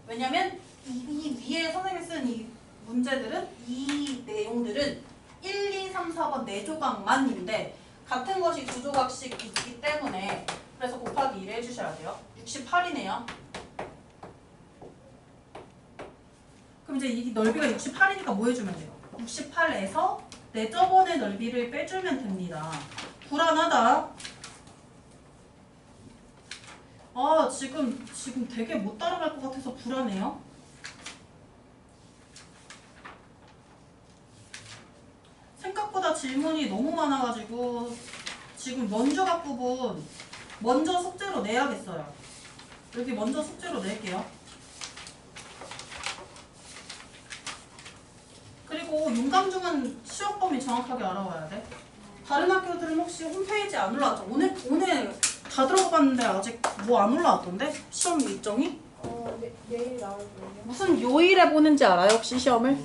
왜냐면 이 위에 선생님이 쓴 이 문제들은 이 내용들은 1, 2, 3, 4번 4조각만인데 같은 것이 2조각씩 있기 때문에 그래서 곱하기 2를 해주셔야 돼요. 68이네요. 그럼 이제 이 넓이가 68이니까 뭐 해주면 돼요? 68에서 내 저번의 넓이를 빼주면 됩니다. 불안하다. 아, 지금 되게 못 따라갈 것 같아서 불안해요. 생각보다 질문이 너무 많아가지고 지금 먼저각 부분 먼저 숙제로 내야겠어요. 여기 먼저 숙제로 낼게요. 그리고 윤강중은 시험 범위 정확하게 알아와야 돼. 다른 학교들은 혹시 홈페이지 안 올라왔죠? 오늘 다 들어가 봤는데 아직 뭐 안 올라왔던데? 시험 일정이?
내일 나올 거예요.
무슨 요일에 보는지 알아요? 혹시 시험을?